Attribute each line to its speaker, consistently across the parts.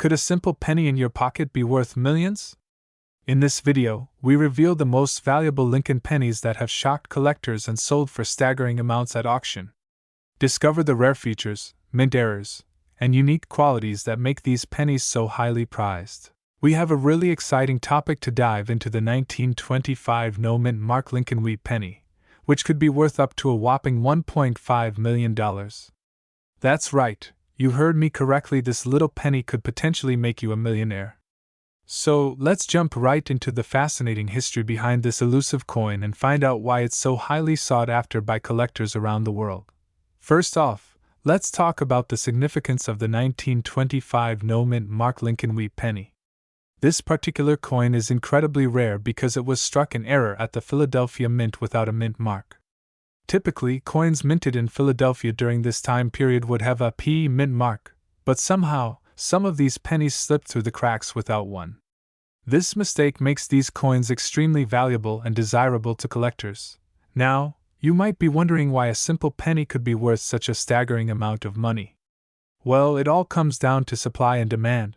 Speaker 1: Could a simple penny in your pocket be worth millions? In this video, we reveal the most valuable Lincoln pennies that have shocked collectors and sold for staggering amounts at auction. Discover the rare features, mint errors, and unique qualities that make these pennies so highly prized. We have a really exciting topic to dive into: the 1925 no-mint mark Lincoln wheat penny, which could be worth up to a whopping $1.5 million. That's right, you heard me correctly, this little penny could potentially make you a millionaire. So, let's jump right into the fascinating history behind this elusive coin and find out why it's so highly sought after by collectors around the world. First off, let's talk about the significance of the 1925 no-mint mark Lincoln wheat penny. This particular coin is incredibly rare because it was struck in error at the Philadelphia Mint without a mint mark. Typically, coins minted in Philadelphia during this time period would have a P mint mark, but somehow, some of these pennies slipped through the cracks without one. This mistake makes these coins extremely valuable and desirable to collectors. Now, you might be wondering why a simple penny could be worth such a staggering amount of money. Well, it all comes down to supply and demand.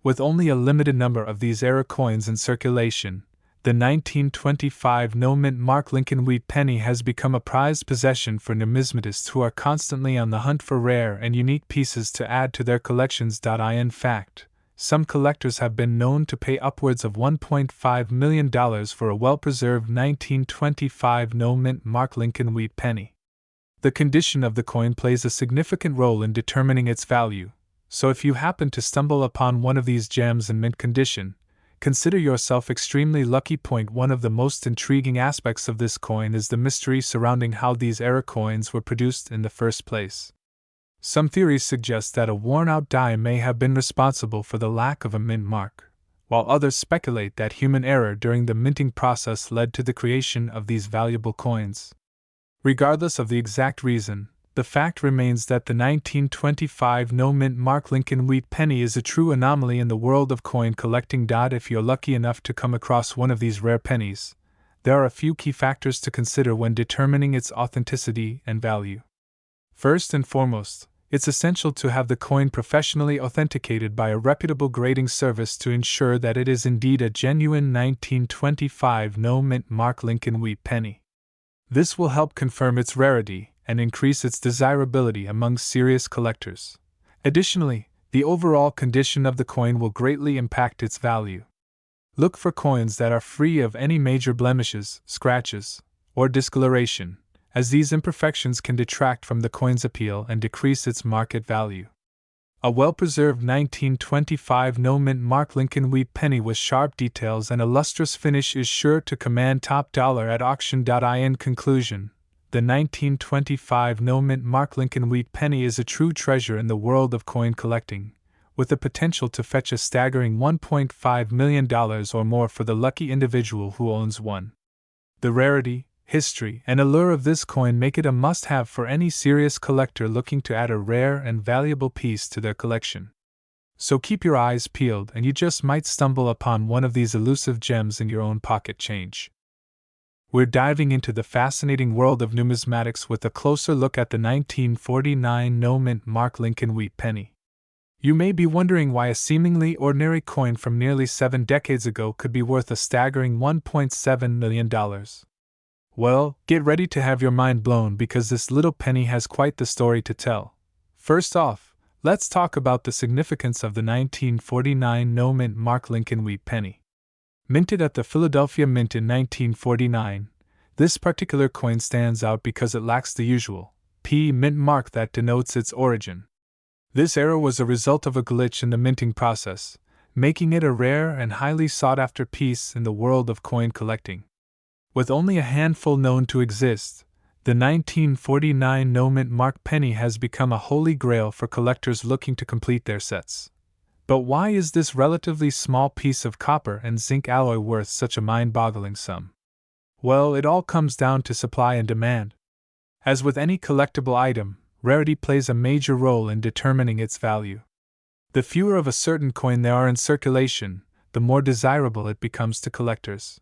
Speaker 1: With only a limited number of these error coins in circulation, the 1925 no-mint mark Lincoln wheat penny has become a prized possession for numismatists who are constantly on the hunt for rare and unique pieces to add to their collections. In fact, some collectors have been known to pay upwards of $1.5 million for a well-preserved 1925 no-mint mark Lincoln wheat penny. The condition of the coin plays a significant role in determining its value, so if you happen to stumble upon one of these gems in mint condition, consider yourself extremely lucky. One of the most intriguing aspects of this coin is the mystery surrounding how these error coins were produced in the first place. Some theories suggest that a worn-out die may have been responsible for the lack of a mint mark, while others speculate that human error during the minting process led to the creation of these valuable coins. Regardless of the exact reason, the fact remains that the 1925 no-mint mark Lincoln wheat penny is a true anomaly in the world of coin collecting. If you're lucky enough to come across one of these rare pennies, there are a few key factors to consider when determining its authenticity and value. First and foremost, it's essential to have the coin professionally authenticated by a reputable grading service to ensure that it is indeed a genuine 1925 no-mint mark Lincoln wheat penny. This will help confirm its rarity and increase its desirability among serious collectors. Additionally, the overall condition of the coin will greatly impact its value. Look for coins that are free of any major blemishes, scratches, or discoloration, as these imperfections can detract from the coin's appeal and decrease its market value. A well-preserved 1925 no-mint mark Lincoln wheat penny with sharp details and a lustrous finish is sure to command top dollar at auction. In conclusion, the 1925 no-mint mark Lincoln wheat penny is a true treasure in the world of coin collecting, with the potential to fetch a staggering $1.5 million or more for the lucky individual who owns one. The rarity, history, and allure of this coin make it a must-have for any serious collector looking to add a rare and valuable piece to their collection. So keep your eyes peeled and you just might stumble upon one of these elusive gems in your own pocket change. We're diving into the fascinating world of numismatics with a closer look at the 1949 no-mint mark Lincoln wheat penny. You may be wondering why a seemingly ordinary coin from nearly 7 decades ago could be worth a staggering $1.7 million. Well, get ready to have your mind blown because this little penny has quite the story to tell. First off, let's talk about the significance of the 1949 no-mint mark Lincoln wheat penny. Minted at the Philadelphia Mint in 1949, this particular coin stands out because it lacks the usual P mint mark that denotes its origin. This error was a result of a glitch in the minting process, making it a rare and highly sought-after piece in the world of coin collecting. With only a handful known to exist, the 1949 no-mint mark penny has become a holy grail for collectors looking to complete their sets. But why is this relatively small piece of copper and zinc alloy worth such a mind-boggling sum? Well, it all comes down to supply and demand. As with any collectible item, rarity plays a major role in determining its value. The fewer of a certain coin there are in circulation, the more desirable it becomes to collectors.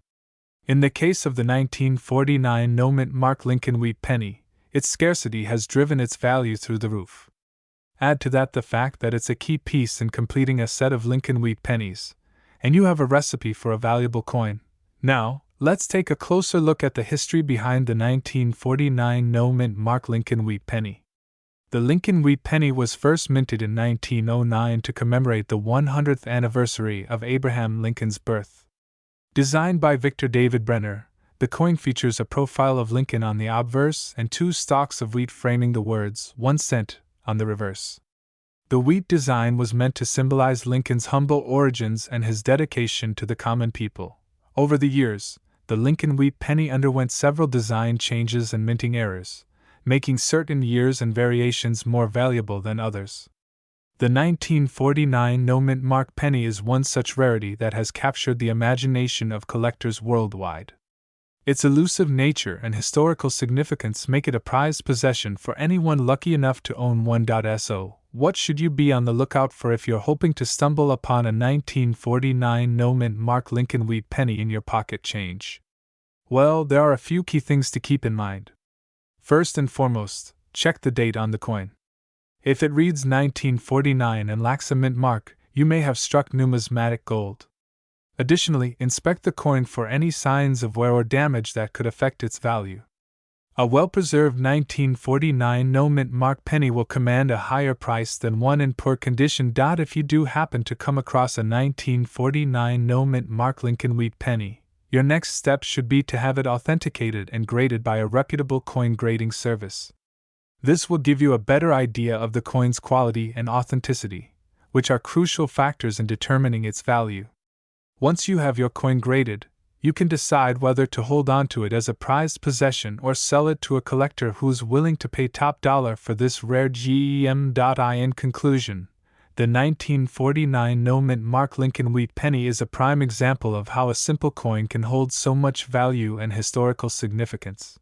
Speaker 1: In the case of the 1949 no-mint mark Lincoln wheat penny, its scarcity has driven its value through the roof. Add to that the fact that it's a key piece in completing a set of Lincoln wheat pennies, and you have a recipe for a valuable coin. Now, let's take a closer look at the history behind the 1949 no-mint mark Lincoln wheat penny. The Lincoln wheat penny was first minted in 1909 to commemorate the 100th anniversary of Abraham Lincoln's birth. Designed by Victor David Brenner, the coin features a profile of Lincoln on the obverse and 2 stalks of wheat framing the words 1 cent on the reverse. The wheat design was meant to symbolize Lincoln's humble origins and his dedication to the common people. Over the years, the Lincoln wheat penny underwent several design changes and minting errors, making certain years and variations more valuable than others. The 1949 no-mint mark penny is one such rarity that has captured the imagination of collectors worldwide. Its elusive nature and historical significance make it a prized possession for anyone lucky enough to own one. So, what should you be on the lookout for if you're hoping to stumble upon a 1949 no-mint mark Lincoln wheat penny in your pocket change? Well, there are a few key things to keep in mind. First and foremost, check the date on the coin. If it reads 1949 and lacks a mint mark, you may have struck numismatic gold. Additionally, inspect the coin for any signs of wear or damage that could affect its value. A well-preserved 1949 no-mint mark penny will command a higher price than one in poor condition. If you do happen to come across a 1949 no-mint mark Lincoln wheat penny, your next step should be to have it authenticated and graded by a reputable coin grading service. This will give you a better idea of the coin's quality and authenticity, which are crucial factors in determining its value. Once you have your coin graded, you can decide whether to hold on to it as a prized possession or sell it to a collector who's willing to pay top dollar for this rare gem. In conclusion, the 1949 no-mint mark Lincoln wheat penny is a prime example of how a simple coin can hold so much value and historical significance.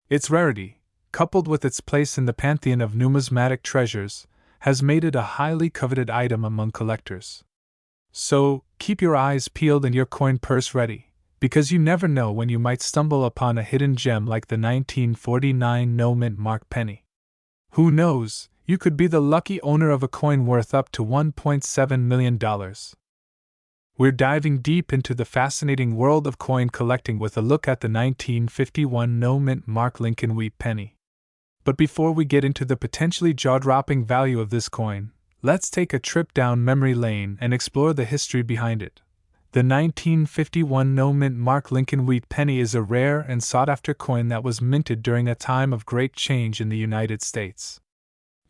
Speaker 1: Its rarity, coupled with its place in the pantheon of numismatic treasures, has made it a highly coveted item among collectors. So, keep your eyes peeled and your coin purse ready, because you never know when you might stumble upon a hidden gem like the 1949 no-mint mark penny. Who knows, you could be the lucky owner of a coin worth up to $1.7 million. We're diving deep into the fascinating world of coin collecting with a look at the 1951 no-mint mark Lincoln wheat penny. But before we get into the potentially jaw-dropping value of this coin, let's take a trip down memory lane and explore the history behind it. The 1951 no-mint mark Lincoln wheat penny is a rare and sought-after coin that was minted during a time of great change in the United States.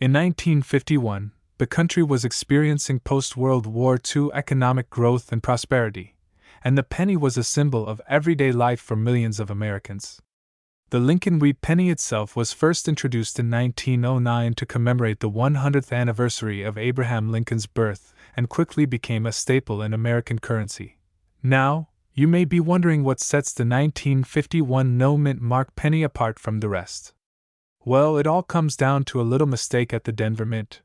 Speaker 1: In 1951, the country was experiencing post-World War II economic growth and prosperity, and the penny was a symbol of everyday life for millions of Americans. The Lincoln wheat penny itself was first introduced in 1909 to commemorate the 100th anniversary of Abraham Lincoln's birth and quickly became a staple in American currency. Now, you may be wondering what sets the 1951 no-mint mark penny apart from the rest. Well, it all comes down to a little mistake at the Denver Mint.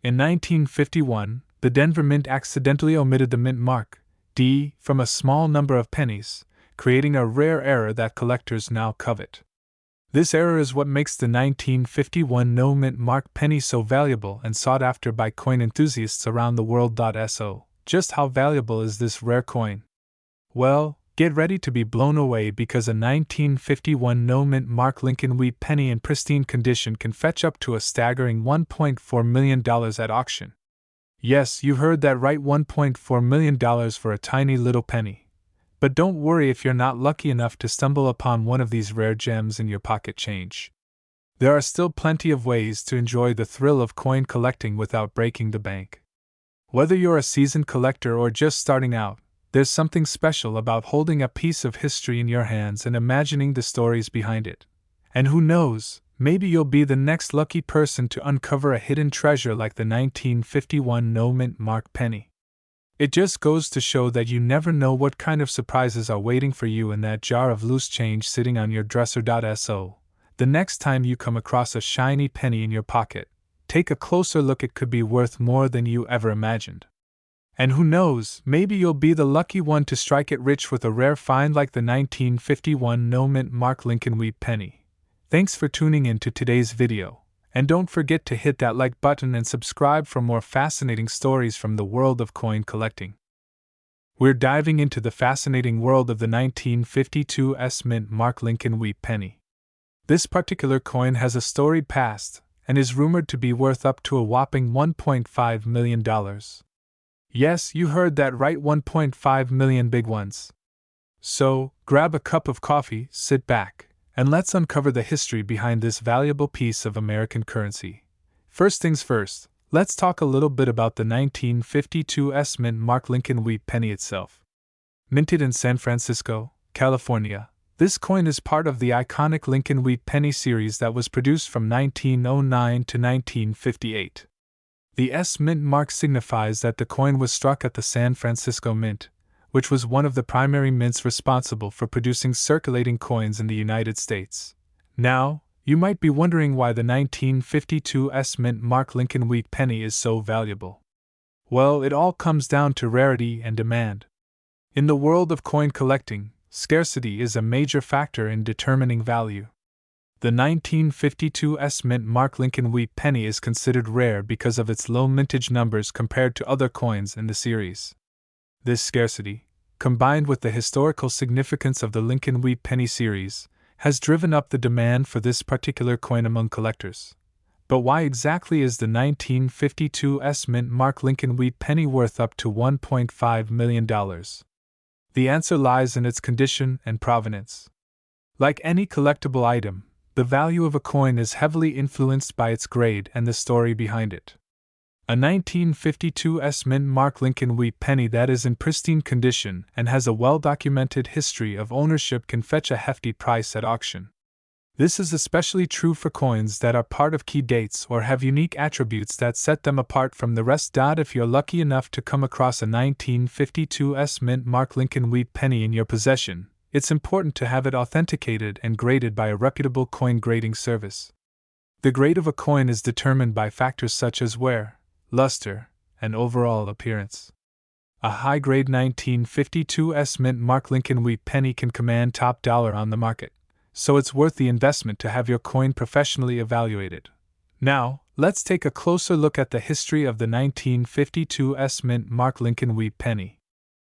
Speaker 1: In 1951, the Denver Mint accidentally omitted the mint mark, D, from a small number of pennies, creating a rare error that collectors now covet. This error is what makes the 1951 no-mint mark penny so valuable and sought after by coin enthusiasts around the world. So, just how valuable is this rare coin? Well, get ready to be blown away because a 1951 no-mint mark Lincoln wheat penny in pristine condition can fetch up to a staggering $1.4 million at auction. Yes, you heard that right, $1.4 million for a tiny little penny. But don't worry if you're not lucky enough to stumble upon one of these rare gems in your pocket change. There are still plenty of ways to enjoy the thrill of coin collecting without breaking the bank. Whether you're a seasoned collector or just starting out, there's something special about holding a piece of history in your hands and imagining the stories behind it. And who knows, maybe you'll be the next lucky person to uncover a hidden treasure like the 1951 no-mint mark penny. It just goes to show that you never know what kind of surprises are waiting for you in that jar of loose change sitting on your dresser. So, the next time you come across a shiny penny in your pocket, take a closer look. It could be worth more than you ever imagined. And who knows, maybe you'll be the lucky one to strike it rich with a rare find like the 1951 no-mint mark Lincoln wheat penny. Thanks for tuning in to today's video, And don't forget to hit that like button and subscribe for more fascinating stories from the world of coin collecting. We're diving into the fascinating world of the 1952 mint Mark Lincoln wheat penny. This particular coin has a storied past and is rumored to be worth up to a whopping $1.5 million. Yes, you heard that right, 1.5 million big ones. So, grab a cup of coffee, sit back, and let's uncover the history behind this valuable piece of American currency. First things first, let's talk a little bit about the 1952 mint Mark Lincoln wheat penny itself. Minted in San Francisco, California, this coin is part of the iconic Lincoln wheat penny series that was produced from 1909 to 1958. The mint mark signifies that the coin was struck at the San Francisco Mint, which was one of the primary mints responsible for producing circulating coins in the United States. Now, you might be wondering why the 1952 mint Mark Lincoln wheat penny is so valuable. Well, it all comes down to rarity and demand. In the world of coin collecting, scarcity is a major factor in determining value. The 1952 mint Mark Lincoln wheat penny is considered rare because of its low mintage numbers compared to other coins in the series. This scarcity, combined with the historical significance of the Lincoln wheat penny series, has driven up the demand for this particular coin among collectors. But why exactly is the 1952 mint Mark Lincoln wheat penny worth up to $1.5 million? The answer lies in its condition and provenance. Like any collectible item, the value of a coin is heavily influenced by its grade and the story behind it. A 1952 mint Mark Lincoln wheat penny that is in pristine condition and has a well-documented history of ownership can fetch a hefty price at auction. This is especially true for coins that are part of key dates or have unique attributes that set them apart from the rest. If you're lucky enough to come across a 1952 mint Mark Lincoln wheat penny in your possession, it's important to have it authenticated and graded by a reputable coin grading service. The grade of a coin is determined by factors such as wear, luster, and overall appearance. A high-grade 1952 mint Mark Lincoln wheat penny can command top dollar on the market, so it's worth the investment to have your coin professionally evaluated. Now, let's take a closer look at the history of the 1952 mint Mark Lincoln wheat penny.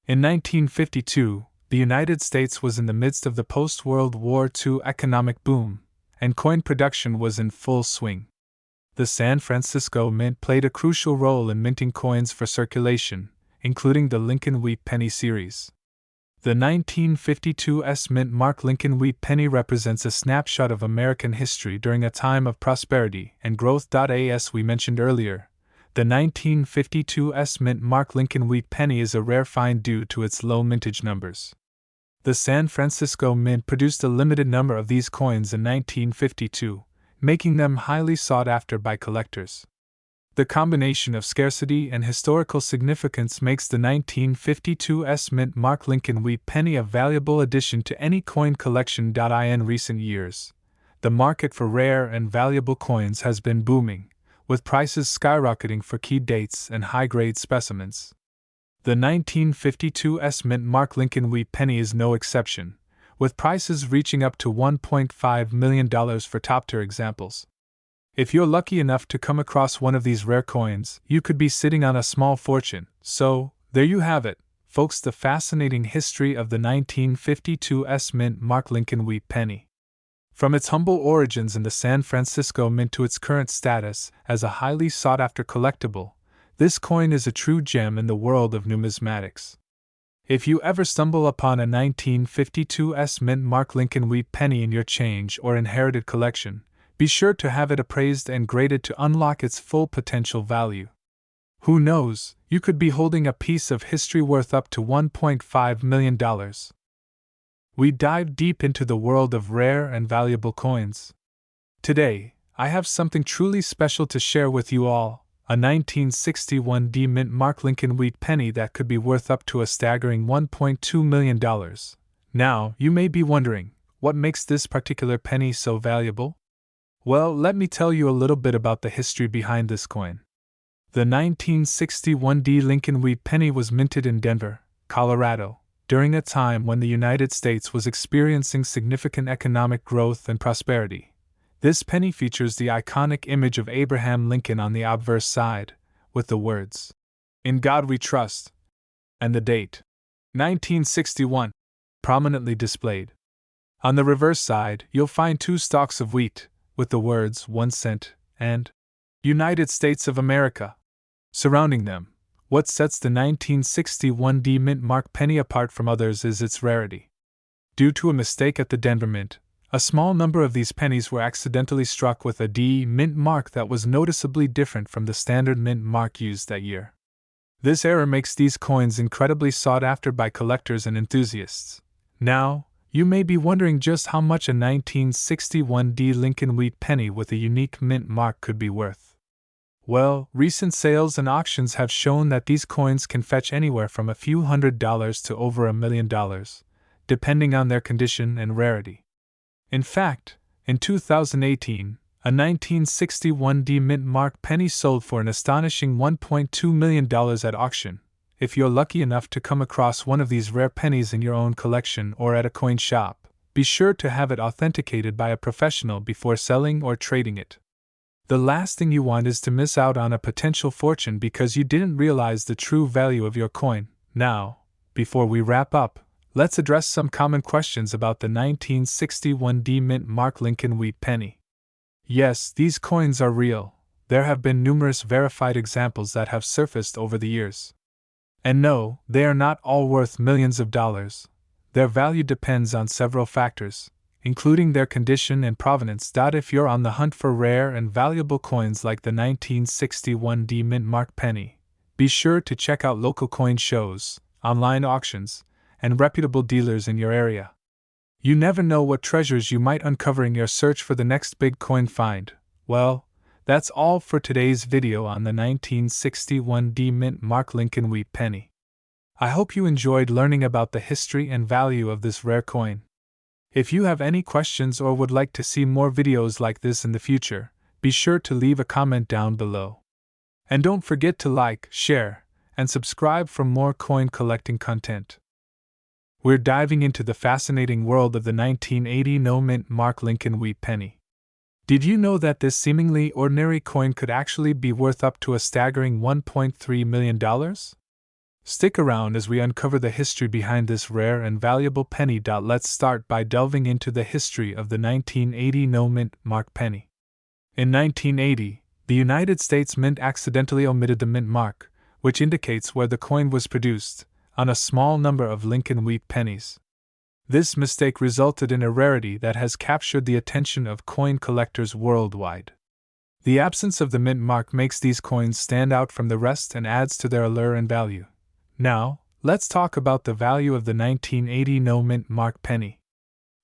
Speaker 1: In 1952, the United States was in the midst of the post-World War II economic boom, and coin production was in full swing. The San Francisco Mint played a crucial role in minting coins for circulation, including the Lincoln wheat penny series. The 1952 mint Mark Lincoln wheat penny represents a snapshot of American history during a time of prosperity and growth. As we mentioned earlier, the 1952 mint Mark Lincoln wheat penny is a rare find due to its low mintage numbers. The San Francisco Mint produced a limited number of these coins in 1952, making them highly sought after by collectors. The combination of scarcity and historical significance makes the 1952 mint Mark Lincoln wheat penny a valuable addition to any coin collection. In recent years, the market for rare and valuable coins has been booming, with prices skyrocketing for key dates and high-grade specimens. The 1952 mint Mark Lincoln wheat penny is no exception, with prices reaching up to $1.5 million for top-tier examples. If you're lucky enough to come across one of these rare coins, you could be sitting on a small fortune. So, there you have it, folks, the fascinating history of the 1952 mint Mark Lincoln wheat penny. From its humble origins in the San Francisco Mint to its current status as a highly sought-after collectible, this coin is a true gem in the world of numismatics. If you ever stumble upon a 1952 mint Mark Lincoln wheat penny in your change or inherited collection, be sure to have it appraised and graded to unlock its full potential value. Who knows, you could be holding a piece of history worth up to $1.5 million. We dive deep into the world of rare and valuable coins. Today, I have something truly special to share with you all, a 1961 mint Mark Lincoln wheat penny that could be worth up to a staggering $1.2 million. Now, you may be wondering, what makes this particular penny so valuable? Well, let me tell you a little bit about the history behind this coin. The 1961 Lincoln wheat penny was minted in Denver, Colorado, during a time when the United States was experiencing significant economic growth and prosperity. This penny features the iconic image of Abraham Lincoln on the obverse side, with the words, "In God We Trust," and the date, 1961, prominently displayed. On the reverse side, you'll find two stalks of wheat, with the words 1 cent and United States of America surrounding them. What sets the 1961 D Mint mark penny apart from others is its rarity. Due to a mistake at the Denver Mint, a small number of these pennies were accidentally struck with a D Mint mark that was noticeably different from the standard mint mark used that year. This error makes these coins incredibly sought after by collectors and enthusiasts. Now, you may be wondering just how much a 1961 D Lincoln wheat penny with a unique mint mark could be worth. Well, recent sales and auctions have shown that these coins can fetch anywhere from a few $100s to over $1 million, depending on their condition and rarity. In fact, in 2018, a 1961 D Mint mark penny sold for an astonishing $1.2 million at auction. If you're lucky enough to come across one of these rare pennies in your own collection or at a coin shop, be sure to have it authenticated by a professional before selling or trading it. The last thing you want is to miss out on a potential fortune because you didn't realize the true value of your coin. Now, before we wrap up, let's address some common questions about the 1961 D Mint mark Lincoln wheat penny. Yes, these coins are real. There have been numerous verified examples that have surfaced over the years. And no, they are not all worth millions of dollars. Their value depends on several factors, including their condition and provenance. If you're on the hunt for rare and valuable coins like the 1961 D Mint mark penny, be sure to check out local coin shows, online auctions, and reputable dealers in your area. You never know what treasures you might uncover in your search for the next big coin find. Well, that's all for today's video on the 1961 D Mint mark Lincoln wheat penny. I hope you enjoyed learning about the history and value of this rare coin. If you have any questions or would like to see more videos like this in the future, be sure to leave a comment down below. And don't forget to like, share, and subscribe for more coin collecting content. We're diving into the fascinating world of the 1980 No Mint mark Lincoln wheat penny. Did you know that this seemingly ordinary coin could actually be worth up to a staggering $1.3 million? Stick around as we uncover the history behind this rare and valuable penny. Let's start by delving into the history of the 1980 No Mint mark penny. In 1980, the United States Mint accidentally omitted the mint mark, which indicates where the coin was produced, on a small number of Lincoln wheat pennies. This mistake resulted in a rarity that has captured the attention of coin collectors worldwide. The absence of the mint mark makes these coins stand out from the rest and adds to their allure and value. Now, let's talk about the value of the 1980 No Mint mark penny.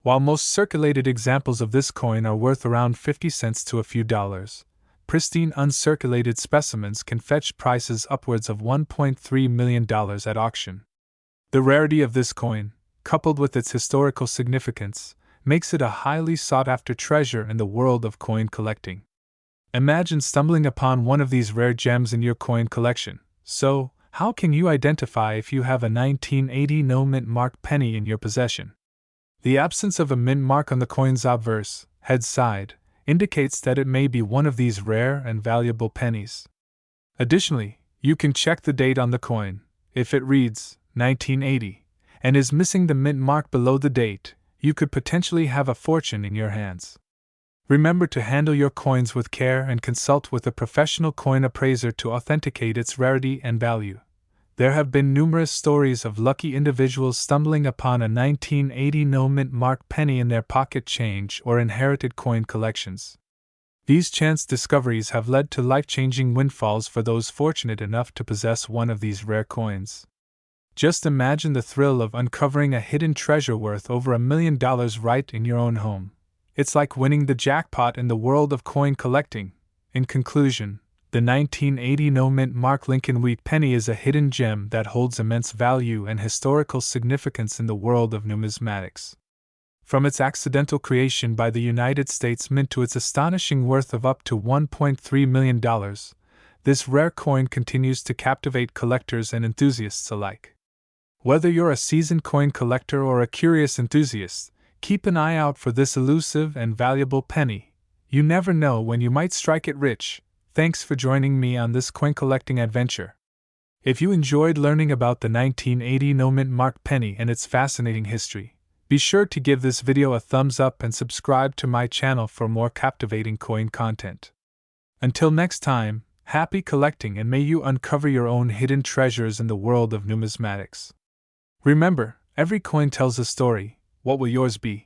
Speaker 1: While most circulated examples of this coin are worth around 50 cents to a few dollars, pristine uncirculated specimens can fetch prices upwards of $1.3 million at auction. The rarity of this coin, coupled with its historical significance, makes it a highly sought-after treasure in the world of coin collecting. Imagine stumbling upon one of these rare gems in your coin collection. So, how can you identify if you have a 1980 No Mint mark penny in your possession? The absence of a mint mark on the coin's obverse, head side, indicates that it may be one of these rare and valuable pennies. Additionally, you can check the date on the coin. If it reads 1980 and is missing the mint mark below the date, you could potentially have a fortune in your hands. Remember to handle your coins with care and consult with a professional coin appraiser to authenticate its rarity and value. There have been numerous stories of lucky individuals stumbling upon a 1980 No Mint mark penny in their pocket change or inherited coin collections. These chance discoveries have led to life-changing windfalls for those fortunate enough to possess one of these rare coins. Just imagine the thrill of uncovering a hidden treasure worth over $1 million right in your own home. It's like winning the jackpot in the world of coin collecting. In conclusion, the 1980 No Mint mark Lincoln wheat penny is a hidden gem that holds immense value and historical significance in the world of numismatics. From its accidental creation by the United States Mint to its astonishing worth of up to $1.3 million, this rare coin continues to captivate collectors and enthusiasts alike. Whether you're a seasoned coin collector or a curious enthusiast, keep an eye out for this elusive and valuable penny. You never know when you might strike it rich. Thanks for joining me on this coin collecting adventure. If you enjoyed learning about the 1980 no-mint mark penny and its fascinating history, be sure to give this video a thumbs up and subscribe to my channel for more captivating coin content. Until next time, happy collecting and may you uncover your own hidden treasures in the world of numismatics. Remember, every coin tells a story. What will yours be?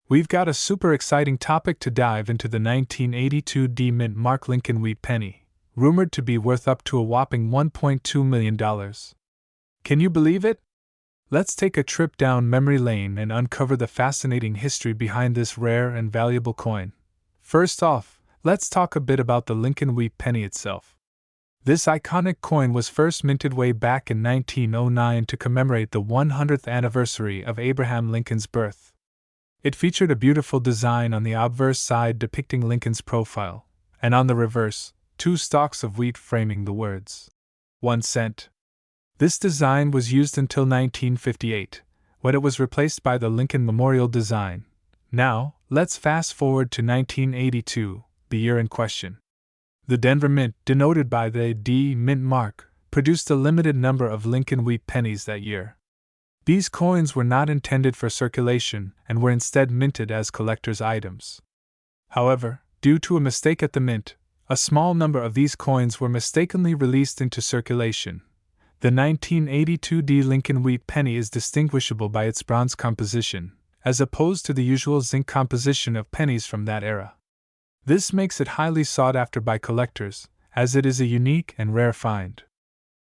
Speaker 1: We've got a super exciting topic to dive into: the 1982 D-Mint Mark Lincoln Wheat Penny, rumored to be worth up to a whopping $1.2 million. Can you believe it? Let's take a trip down memory lane and uncover the fascinating history behind this rare and valuable coin. First off, let's talk a bit about the Lincoln Wheat Penny itself. This iconic coin was first minted way back in 1909 to commemorate the 100th anniversary of Abraham Lincoln's birth. It featured a beautiful design on the obverse side depicting Lincoln's profile, and on the reverse, 2 stalks of wheat framing the words, 1 cent. This design was used until 1958, when it was replaced by the Lincoln Memorial design. Now, let's fast forward to 1982, the year in question. The Denver Mint, denoted by the D Mint mark, produced a limited number of Lincoln Wheat pennies that year. These coins were not intended for circulation and were instead minted as collector's items. However, due to a mistake at the mint, a small number of these coins were mistakenly released into circulation. The 1982 D Lincoln Wheat penny is distinguishable by its bronze composition, as opposed to the usual zinc composition of pennies from that era. This makes it highly sought after by collectors, as it is a unique and rare find.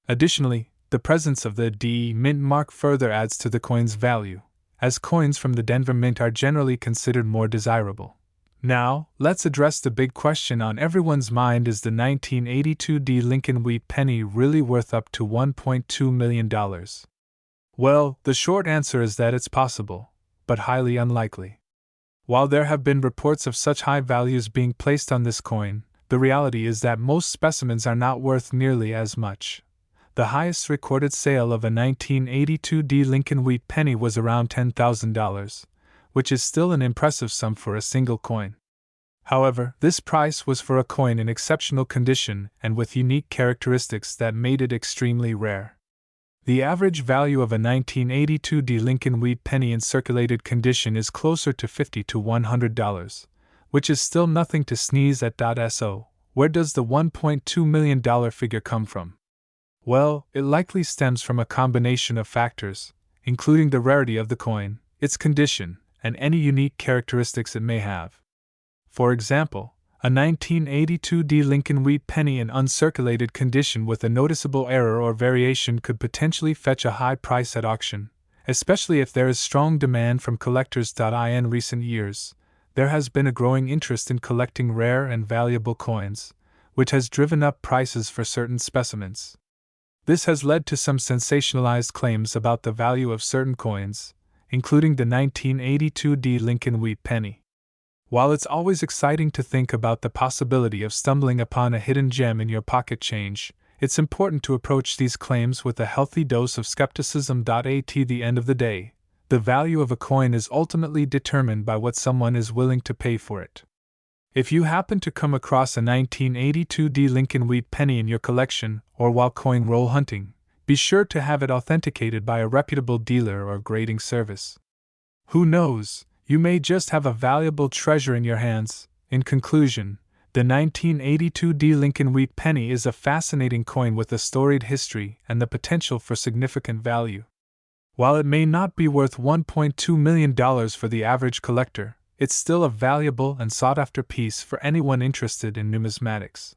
Speaker 1: Additionally, the presence of the D Mint mark further adds to the coin's value, as coins from the Denver Mint are generally considered more desirable. Now, let's address the big question on everyone's mind: is the 1982 D Lincoln Wheat penny really worth up to $1.2 million? Well, the short answer is that it's possible, but highly unlikely. While there have been reports of such high values being placed on this coin, the reality is that most specimens are not worth nearly as much. The highest recorded sale of a 1982 D Lincoln Wheat penny was around $10,000, which is still an impressive sum for a single coin. However, this price was for a coin in exceptional condition and with unique characteristics that made it extremely rare. The average value of a 1982 D Lincoln Wheat penny in circulated condition is closer to $50 to $100, which is still nothing to sneeze at. So, where does the $1.2 million figure come from? Well, it likely stems from a combination of factors, including the rarity of the coin, its condition, and any unique characteristics it may have. For example, a 1982 D Lincoln Wheat penny in uncirculated condition with a noticeable error or variation could potentially fetch a high price at auction, especially if there is strong demand from collectors. In recent years, there has been a growing interest in collecting rare and valuable coins, which has driven up prices for certain specimens. This has led to some sensationalized claims about the value of certain coins, including the 1982 D Lincoln Wheat penny. While it's always exciting to think about the possibility of stumbling upon a hidden gem in your pocket change, it's important to approach these claims with a healthy dose of skepticism. At the end of the day, the value of a coin is ultimately determined by what someone is willing to pay for it. If you happen to come across a 1982 D Lincoln Wheat penny in your collection, or while coin roll hunting, be sure to have it authenticated by a reputable dealer or grading service. Who knows, you may just have a valuable treasure in your hands. In conclusion, the 1982 D Lincoln Wheat penny is a fascinating coin with a storied history and the potential for significant value. While it may not be worth $1.2 million for the average collector, it's still a valuable and sought-after piece for anyone interested in numismatics.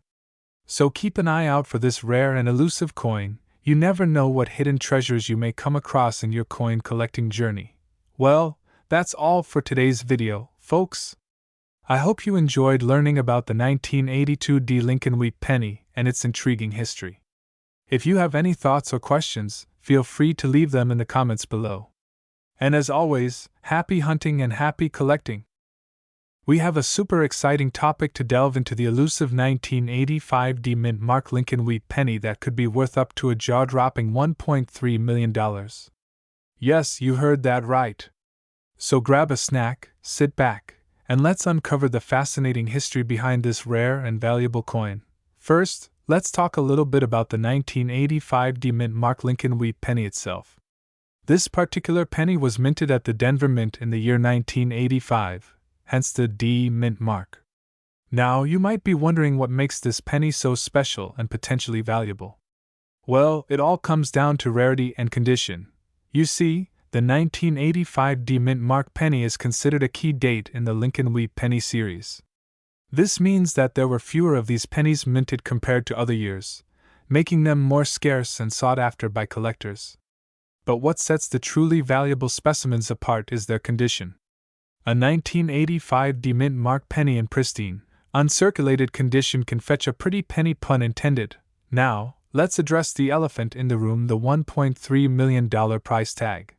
Speaker 1: So keep an eye out for this rare and elusive coin. You never know what hidden treasures you may come across in your coin collecting journey. Well, that's all for today's video, folks. I hope you enjoyed learning about the 1982 D Lincoln Wheat penny and its intriguing history. If you have any thoughts or questions, feel free to leave them in the comments below. And as always, happy hunting and happy collecting! We have a super exciting topic to delve into: the elusive 1985 D Mint mark Lincoln Wheat penny that could be worth up to a jaw-dropping $1.3 million. Yes, you heard that right. So grab a snack, sit back, And let's uncover the fascinating history behind this rare and valuable coin. First, let's talk a little bit about the 1985 D-Mint Mark Lincoln Wheat penny itself. This particular penny was minted at the Denver Mint in the year 1985, hence the D-Mint mark. Now, you might be wondering what makes this penny so special and potentially valuable. Well, it all comes down to rarity and condition. You see, the 1985 D-Mint mark penny is considered a key date in the Lincoln Wheat penny series. This means that there were fewer of these pennies minted compared to other years, making them more scarce and sought after by collectors. But what sets the truly valuable specimens apart is their condition. A 1985 D-Mint mark penny in pristine, uncirculated condition can fetch a pretty penny, pun intended. Now, let's address the elephant in the room, the $1.3 million price tag.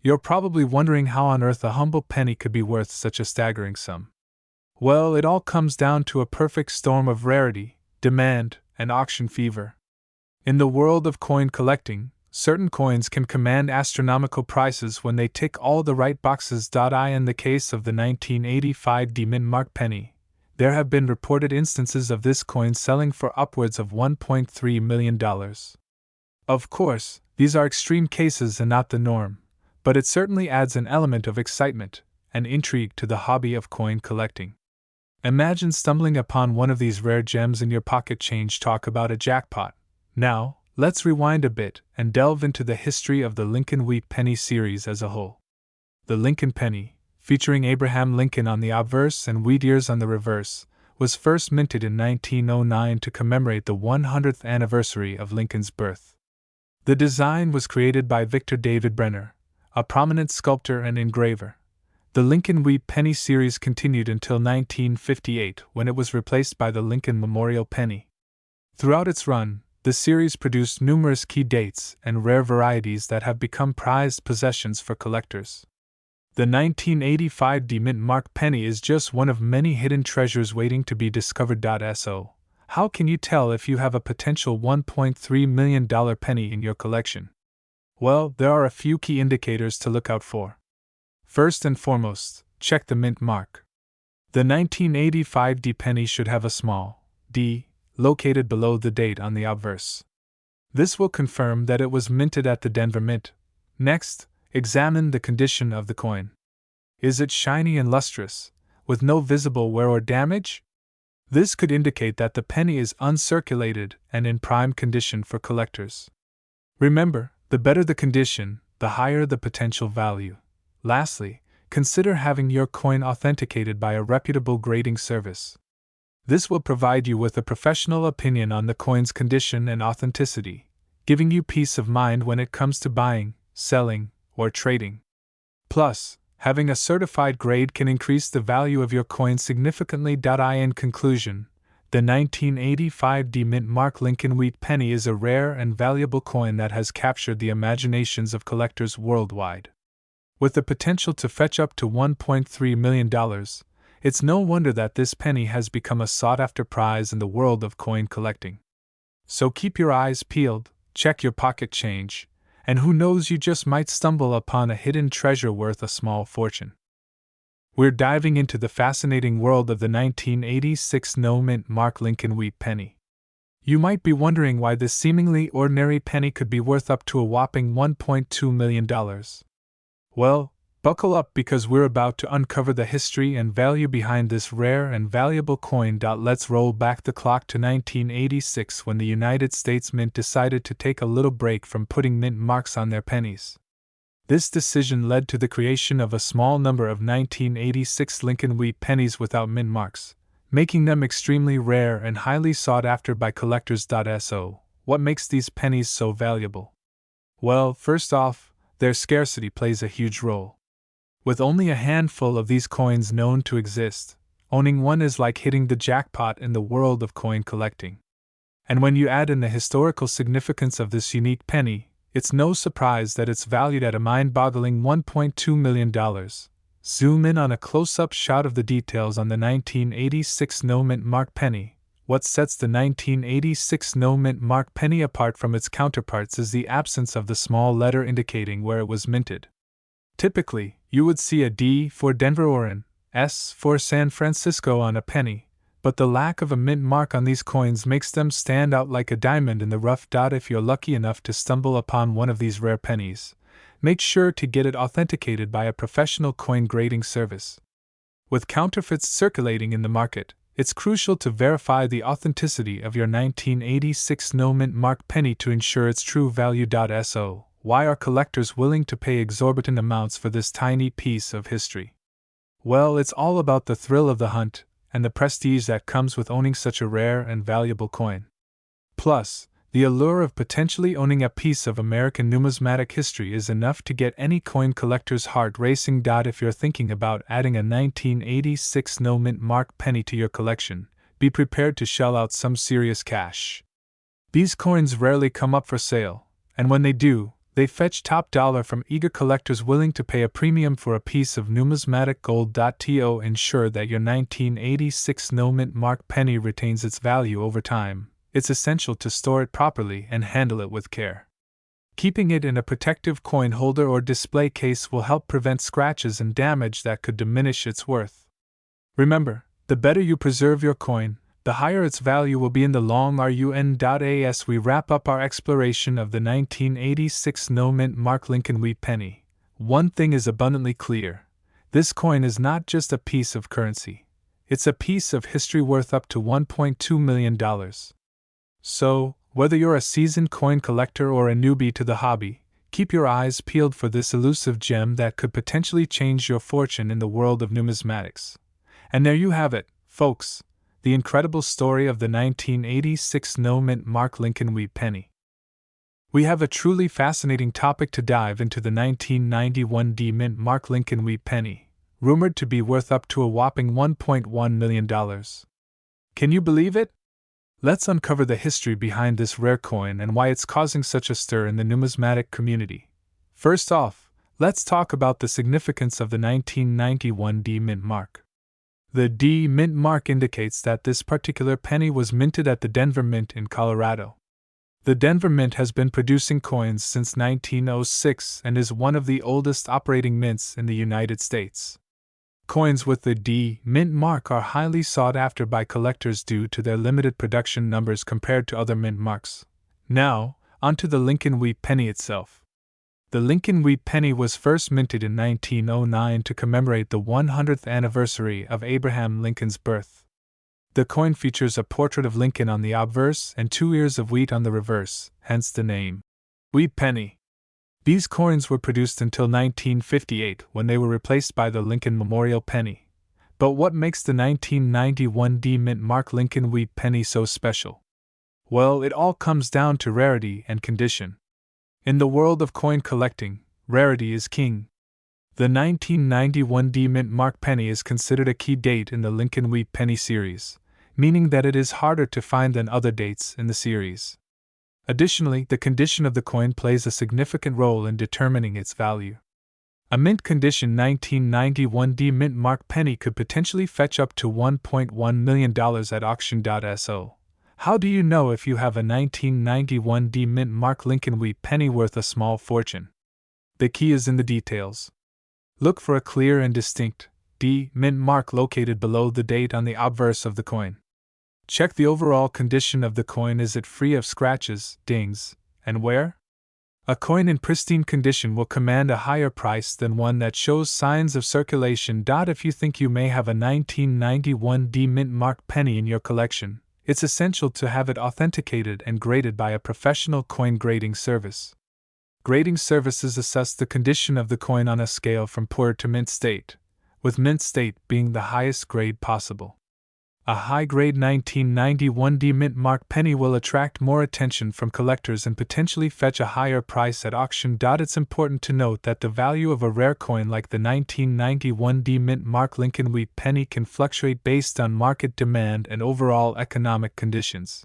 Speaker 1: You're probably wondering how on earth a humble penny could be worth such a staggering sum. Well, it all comes down to a perfect storm of rarity, demand, and auction fever. In the world of coin collecting, certain coins can command astronomical prices when they tick all the right boxes. In the case of the 1985 D-Mint mark penny, there have been reported instances of this coin selling for upwards of $1.3 million. Of course, these are extreme cases and not the norm, but it certainly adds an element of excitement and intrigue to the hobby of coin collecting. Imagine stumbling upon one of these rare gems in your pocket. Talk about a jackpot. Now, let's rewind a bit and delve into the history of the Lincoln Wheat penny series as a whole. The Lincoln penny, featuring Abraham Lincoln on the obverse and wheat ears on the reverse, was first minted in 1909 to commemorate the 100th anniversary of Lincoln's birth. The design was created by Victor David Brenner, a prominent sculptor and engraver. The Lincoln Wheat penny series continued until 1958, when it was replaced by the Lincoln Memorial penny. Throughout its run, the series produced numerous key dates and rare varieties that have become prized possessions for collectors. The 1985 D-Mint mark penny is just one of many hidden treasures waiting to be discovered. So, how can you tell if you have a potential $1.3 million penny in your collection? Well, there are a few key indicators to look out for. First and foremost, check the mint mark. The 1985 D penny should have a small d located below the date on the obverse. This will confirm that it was minted at the Denver Mint. Next, examine the condition of the coin. Is it shiny and lustrous, with no visible wear or damage? This could indicate that the penny is uncirculated and in prime condition for collectors. Remember, the better the condition, the higher the potential value. Lastly, consider having your coin authenticated by a reputable grading service. This will provide you with a professional opinion on the coin's condition and authenticity, giving you peace of mind when it comes to buying, selling, or trading. Plus, having a certified grade can increase the value of your coin significantly. In conclusion, the 1985 D-Mint mark Lincoln Wheat penny is a rare and valuable coin that has captured the imaginations of collectors worldwide. With the potential to fetch up to $1.3 million, it's no wonder that this penny has become a sought-after prize in the world of coin collecting. So keep your eyes peeled, check your pocket change, and who knows, you just might stumble upon a hidden treasure worth a small fortune. We're diving into the fascinating world of the 1986 no-mint mark Lincoln Wheat penny. You might be wondering why this seemingly ordinary penny could be worth up to a whopping $1.2 million. Well, buckle up, because we're about to uncover the history and value behind this rare and valuable coin. Let's roll back the clock to 1986, when the United States Mint decided to take a little break from putting mint marks on their pennies. This decision led to the creation of a small number of 1986 Lincoln Wheat pennies without mint marks, making them extremely rare and highly sought after by collectors. So, what makes these pennies so valuable? Well, first off, their scarcity plays a huge role. With only a handful of these coins known to exist, owning one is like hitting the jackpot in the world of coin collecting. And when you add in the historical significance of this unique penny, it's no surprise that it's valued at a mind-boggling $1.2 million. Zoom in on a close-up shot of the details on the 1986 no-mint mark penny. What sets the 1986 no-mint mark penny apart from its counterparts is the absence of the small letter indicating where it was minted. Typically, you would see a D for Denver or an S for San Francisco on a penny, but the lack of a mint mark on these coins makes them stand out like a diamond in the rough. If you're lucky enough to stumble upon one of these rare pennies, make sure to get it authenticated by a professional coin grading service. With counterfeits circulating in the market, it's crucial to verify the authenticity of your 1986 no mint mark penny to ensure its true value. So, why are collectors willing to pay exorbitant amounts for this tiny piece of history? Well, it's all about the thrill of the hunt and the prestige that comes with owning such a rare and valuable coin. Plus, the allure of potentially owning a piece of American numismatic history is enough to get any coin collector's heart racing. If you're thinking about adding a 1986 no mint mark penny to your collection, be prepared to shell out some serious cash. These coins rarely come up for sale, and when they do, they fetch top dollar from eager collectors willing to pay a premium for a piece of numismatic gold. To ensure that your 1986 no mint mark penny retains its value over time, it's essential to store it properly and handle it with care. Keeping it in a protective coin holder or display case will help prevent scratches and damage that could diminish its worth. Remember, the better you preserve your coin, the higher its value will be in the long run. As we wrap up our exploration of the 1986 no mint mark Lincoln Wheat penny, one thing is abundantly clear: this coin is not just a piece of currency, it's a piece of history worth up to $1.2 million. So, whether you're a seasoned coin collector or a newbie to the hobby, keep your eyes peeled for this elusive gem that could potentially change your fortune in the world of numismatics. And there you have it, folks, the incredible story of the 1986 no mint mark Lincoln Wheat penny. We have a truly fascinating topic to dive into: the 1991 D mint mark Lincoln Wheat penny, rumored to be worth up to a whopping $1.1 million. Can you believe it? Let's uncover the history behind this rare coin and why it's causing such a stir in the numismatic community. First off, let's talk about the significance of the 1991 D mint mark. The D mint mark indicates that this particular penny was minted at the Denver Mint in Colorado. The Denver Mint has been producing coins since 1906 and is one of the oldest operating mints in the United States. Coins with the D mint mark are highly sought after by collectors due to their limited production numbers compared to other mint marks. Now, onto the Lincoln Wheat penny itself. The Lincoln Wheat penny was first minted in 1909 to commemorate the 100th anniversary of Abraham Lincoln's birth. The coin features a portrait of Lincoln on the obverse and 2 ears of wheat on the reverse, hence the name Wheat penny. These coins were produced until 1958, when they were replaced by the Lincoln Memorial penny. But what makes the 1991 D mint mark Lincoln Wheat penny so special? Well, it all comes down to rarity and condition. In the world of coin collecting, rarity is king. The 1991 D mint mark penny is considered a key date in the Lincoln Wheat penny series, meaning that it is harder to find than other dates in the series. Additionally, the condition of the coin plays a significant role in determining its value. A mint condition 1991 D mint mark penny could potentially fetch up to $1.1 million at auction. So, how do you know if you have a 1991 D mint mark Lincoln Wheat penny worth a small fortune? The key is in the details. Look for a clear and distinct D mint mark located below the date on the obverse of the coin. Check the overall condition of the coin. Is it free of scratches, dings, and wear? A coin in pristine condition will command a higher price than one that shows signs of circulation. If you think you may have a 1991 D mint mark penny in your collection, it's essential to have it authenticated and graded by a professional coin grading service. Grading services assess the condition of the coin on a scale from poor to mint state, with mint state being the highest grade possible. A high-grade 1991 D mint mark penny will attract more attention from collectors and potentially fetch a higher price at auction. It's important to note that the value of a rare coin like the 1991 D mint mark Lincoln Wheat penny can fluctuate based on market demand and overall economic conditions.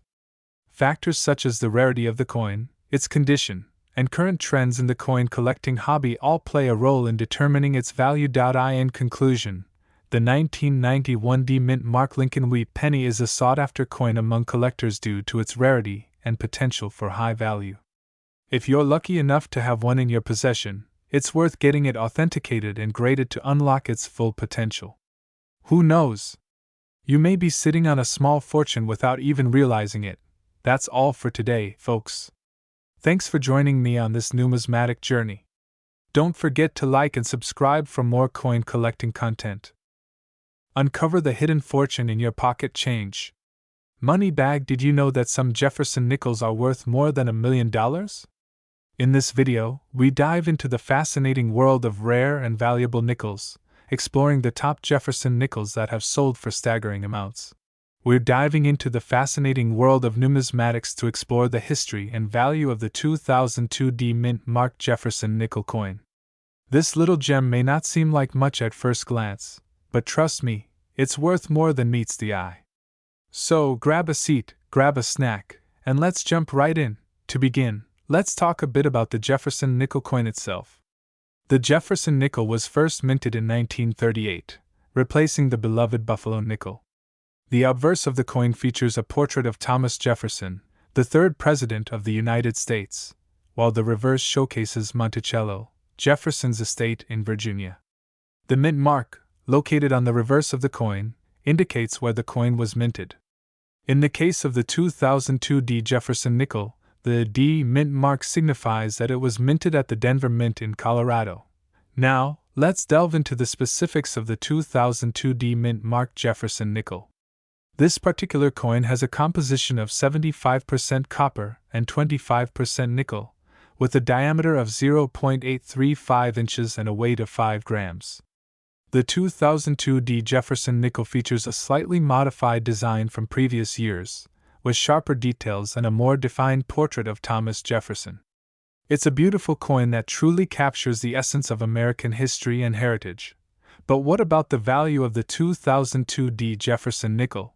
Speaker 1: Factors such as the rarity of the coin, its condition, and current trends in the coin collecting hobby all play a role in determining its value. In conclusion, the 1991 D mint mark Lincoln Wheat penny is a sought-after coin among collectors due to its rarity and potential for high value. If you're lucky enough to have one in your possession, it's worth getting it authenticated and graded to unlock its full potential. Who knows? You may be sitting on a small fortune without even realizing it. That's all for today, folks. Thanks for joining me on this numismatic journey. Don't forget to like and subscribe for more coin collecting content. Uncover the hidden fortune in your pocket change. Money bag, did you know that some Jefferson nickels are worth more than $1 million? In this video, we dive into the fascinating world of rare and valuable nickels, exploring the top Jefferson nickels that have sold for staggering amounts. We're diving into the fascinating world of numismatics to explore the history and value of the 2002 D Mint Mark Jefferson nickel coin. This little gem may not seem like much at first glance, but trust me, it's worth more than meets the eye. So grab a seat, grab a snack, and let's jump right in. To begin, let's talk a bit about the Jefferson nickel coin itself. The Jefferson nickel was first minted in 1938, replacing the beloved Buffalo nickel. The obverse of the coin features a portrait of Thomas Jefferson, the third President of the United States, while the reverse showcases Monticello, Jefferson's estate in Virginia. The mint mark, located on the reverse of the coin, indicates where the coin was minted. In the case of the 2002 D Jefferson nickel, the D mint mark signifies that it was minted at the Denver Mint in Colorado. Now, let's delve into the specifics of the 2002 D mint mark Jefferson nickel. This particular coin has a composition of 75% copper and 25% nickel, with a diameter of 0.835 inches and a weight of 5 grams. The 2002 D Jefferson nickel features a slightly modified design from previous years, with sharper details and a more defined portrait of Thomas Jefferson. It's a beautiful coin that truly captures the essence of American history and heritage. But what about the value of the 2002 D Jefferson nickel?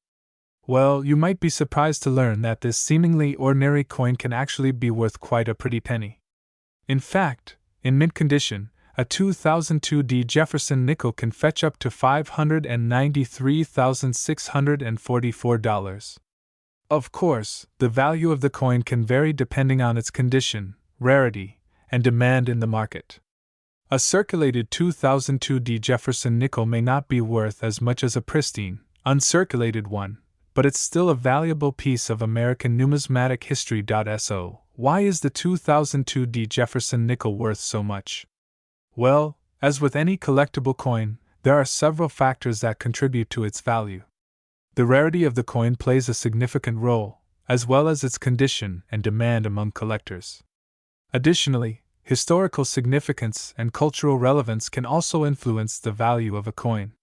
Speaker 1: Well, you might be surprised to learn that this seemingly ordinary coin can actually be worth quite a pretty penny. In fact, in mint condition, a 2002 D Jefferson nickel can fetch up to $593,644. Of course, the value of the coin can vary depending on its condition, rarity, and demand in the market. A circulated 2002 D Jefferson nickel may not be worth as much as a pristine, uncirculated one, but it's still a valuable piece of American numismatic history. So, why is the 2002 D Jefferson nickel worth so much? Well, as with any collectible coin, there are several factors that contribute to its value. The rarity of the coin plays a significant role, as well as its condition and demand among collectors. Additionally, historical significance and cultural relevance can also influence the value of a coin.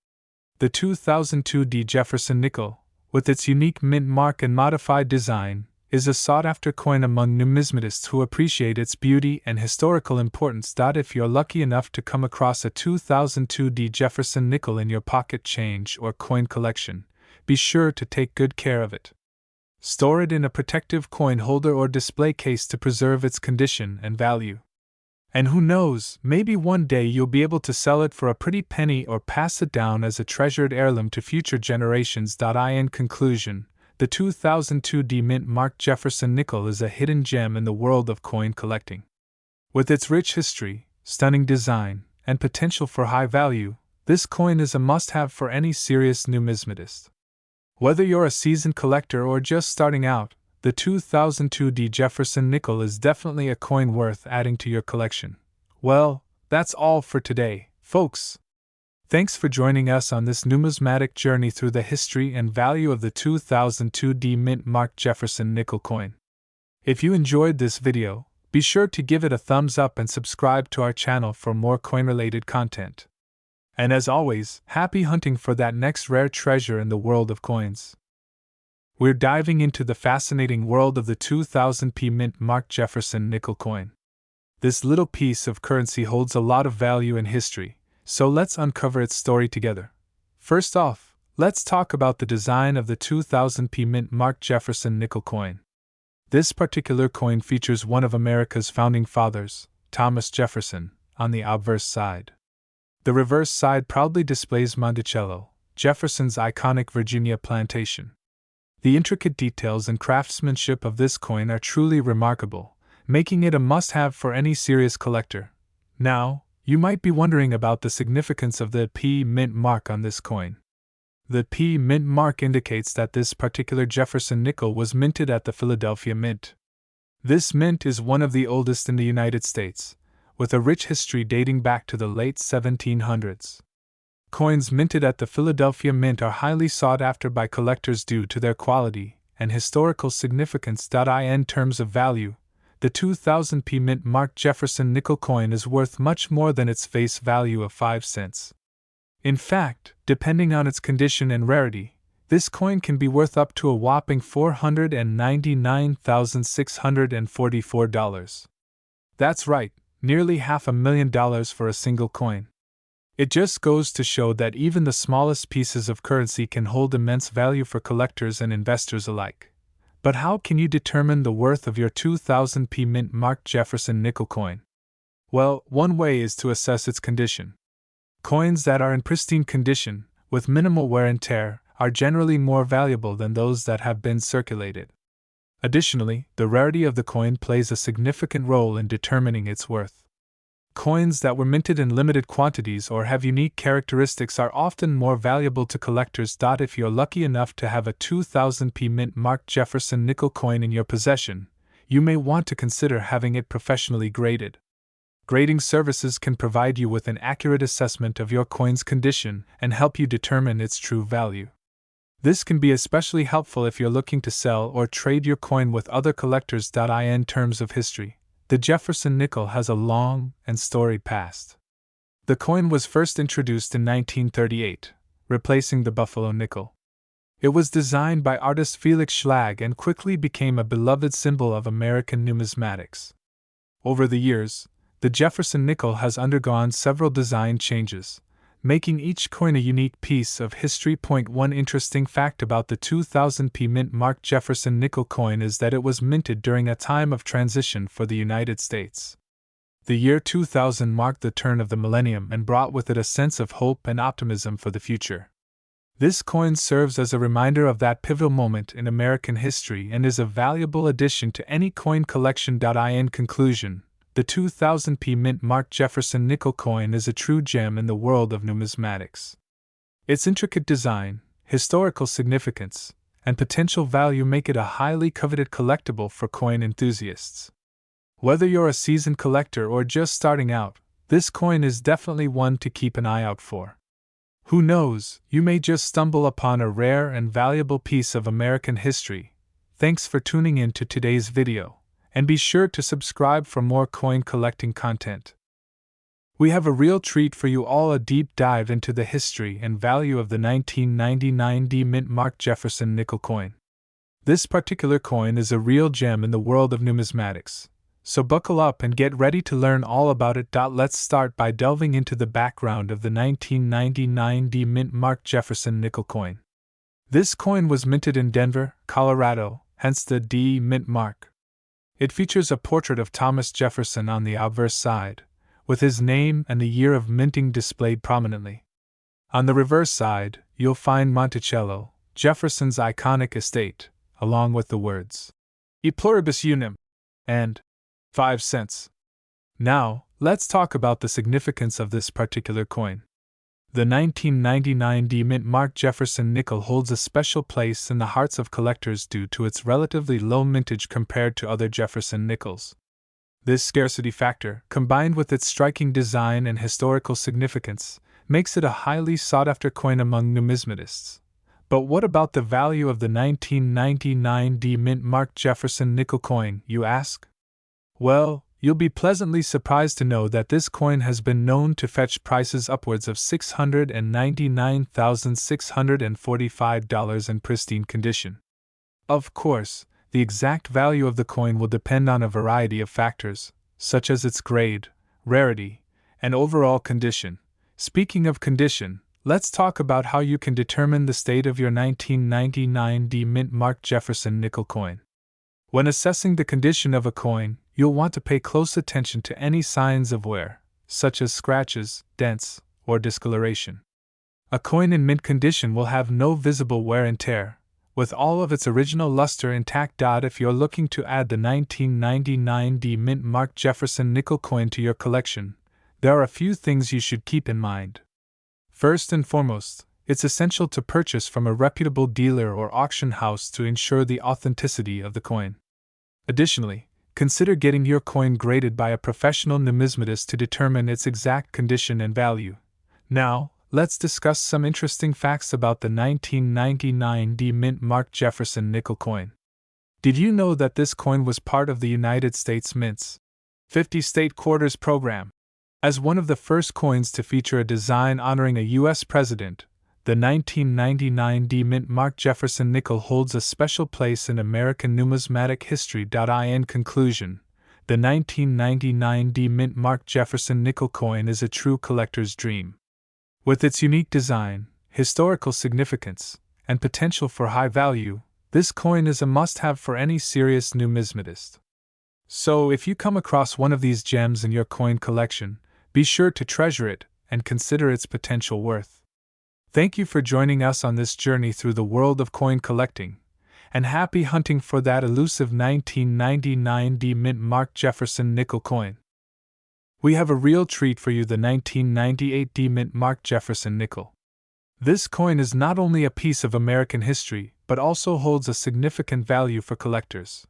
Speaker 1: The 2002 D Jefferson nickel, with its unique mint mark and modified design, is a sought-after coin among numismatists who appreciate its beauty and historical importance. If you're lucky enough to come across a 2002 D Jefferson nickel in your pocket change or coin collection, be sure to take good care of it. Store it in a protective coin holder or display case to preserve its condition and value. And who knows, maybe one day you'll be able to sell it for a pretty penny or pass it down as a treasured heirloom to future generations. In conclusion, the 2002 D Mint Mark Jefferson nickel is a hidden gem in the world of coin collecting. With its rich history, stunning design, and potential for high value, this coin is a must-have for any serious numismatist. Whether you're a seasoned collector or just starting out, the 2002 D Jefferson nickel is definitely a coin worth adding to your collection. Well, that's all for today, folks. Thanks for joining us on this numismatic journey through the history and value of the 2002 D Mint Mark Jefferson nickel coin. If you enjoyed this video, be sure to give it a thumbs up and subscribe to our channel for more coin-related content. And as always, happy hunting for that next rare treasure in the world of coins. We're diving into the fascinating world of the 2000 P Mint Mark Jefferson nickel coin. This little piece of currency holds a lot of value in history, so let's uncover its story together. First off, let's talk about the design of the 2000 P Mint Mark Jefferson nickel coin. This particular coin features one of America's founding fathers, Thomas Jefferson, on the obverse side. The reverse side proudly displays Monticello, Jefferson's iconic Virginia plantation. The intricate details and craftsmanship of this coin are truly remarkable, making it a must-have for any serious collector. Now, you might be wondering about the significance of the P Mint mark on this coin. The P mint mark indicates that this particular Jefferson nickel was minted at the Philadelphia Mint. This mint is one of the oldest in the United States, with a rich history dating back to the late 1700s. Coins minted at the Philadelphia Mint are highly sought after by collectors due to their quality and historical significance. In terms of value, the 2000 P mint marked Jefferson nickel coin is worth much more than its face value of 5 cents. In fact, depending on its condition and rarity, this coin can be worth up to a whopping $499,644. That's right, nearly $500,000 for a single coin. It just goes to show that even the smallest pieces of currency can hold immense value for collectors and investors alike. But how can you determine the worth of your 2000 P mint marked Jefferson nickel coin? Well, one way is to assess its condition. Coins that are in pristine condition, with minimal wear and tear, are generally more valuable than those that have been circulated. Additionally, the rarity of the coin plays a significant role in determining its worth. Coins that were minted in limited quantities or have unique characteristics are often more valuable to collectors. If you're lucky enough to have a 2000 P mint marked Jefferson nickel coin in your possession, you may want to consider having it professionally graded. Grading services can provide you with an accurate assessment of your coin's condition and help you determine its true value. This can be especially helpful if you're looking to sell or trade your coin with other collectors. In terms of history, the Jefferson nickel has a long and storied past. The coin was first introduced in 1938, replacing the Buffalo nickel. It was designed by artist Felix Schlag and quickly became a beloved symbol of American numismatics. Over the years, the Jefferson nickel has undergone several design changes, making each coin a unique piece of history. One interesting fact about the 2000 P mint marked Jefferson nickel coin is that it was minted during a time of transition for the United States. The year 2000 marked the turn of the millennium and brought with it a sense of hope and optimism for the future. This coin serves as a reminder of that pivotal moment in American history and is a valuable addition to any coin collection. In conclusion, the 2000 P mint marked Jefferson nickel coin is a true gem in the world of numismatics. Its intricate design, historical significance, and potential value make it a highly coveted collectible for coin enthusiasts. Whether you're a seasoned collector or just starting out, this coin is definitely one to keep an eye out for. Who knows, you may just stumble upon a rare and valuable piece of American history. Thanks for tuning in to today's video, and be sure to subscribe for more coin collecting content. We have a real treat for you all, a deep dive into the history and value of the 1999 D mint marked Jefferson nickel coin. This particular coin is a real gem in the world of numismatics, so buckle up and get ready to learn all about it. Let's start by delving into the background of the 1999 D mint marked Jefferson nickel coin. This coin was minted in Denver, Colorado, hence the D mint mark. It features a portrait of Thomas Jefferson on the obverse side, with his name and the year of minting displayed prominently. On the reverse side, you'll find Monticello, Jefferson's iconic estate, along with the words, E pluribus unum, and 5 cents. Now, let's talk about the significance of this particular coin. The 1999 D mint marked Jefferson nickel holds a special place in the hearts of collectors due to its relatively low mintage compared to other Jefferson nickels. This scarcity factor, combined with its striking design and historical significance, makes it a highly sought-after coin among numismatists. But what about the value of the 1999 D mint marked Jefferson nickel coin, you ask? Well, you'll be pleasantly surprised to know that this coin has been known to fetch prices upwards of $699,645 in pristine condition. Of course, the exact value of the coin will depend on a variety of factors, such as its grade, rarity, and overall condition. Speaking of condition, let's talk about how you can determine the state of your 1999 D mint marked Jefferson nickel coin. When assessing the condition of a coin, you'll want to pay close attention to any signs of wear, such as scratches, dents, or discoloration. A coin in mint condition will have no visible wear and tear, with all of its original luster intact. If you're looking to add the 1999 D mint marked Jefferson nickel coin to your collection, there are a few things you should keep in mind. First and foremost, it's essential to purchase from a reputable dealer or auction house to ensure the authenticity of the coin. Additionally, consider getting your coin graded by a professional numismatist to determine its exact condition and value. Now, let's discuss some interesting facts about the 1999 D-Mint Mark Jefferson nickel coin. Did you know that this coin was part of the United States Mint's 50 State Quarters program? As one of the first coins to feature a design honoring a U.S. president, the 1999 D-Mint Mark Jefferson nickel holds a special place in American numismatic history. In conclusion, the 1999 D-Mint Mark Jefferson nickel coin is a true collector's dream. With its unique design, historical significance, and potential for high value, this coin is a must-have for any serious numismatist. So, if you come across one of these gems in your coin collection, be sure to treasure it and consider its potential worth. Thank you for joining us on this journey through the world of coin collecting, and happy hunting for that elusive 1999 D-Mint Mark Jefferson nickel coin. We have a real treat for you: the 1998 D-Mint Mark Jefferson nickel. This coin is not only a piece of American history, but also holds a significant value for collectors.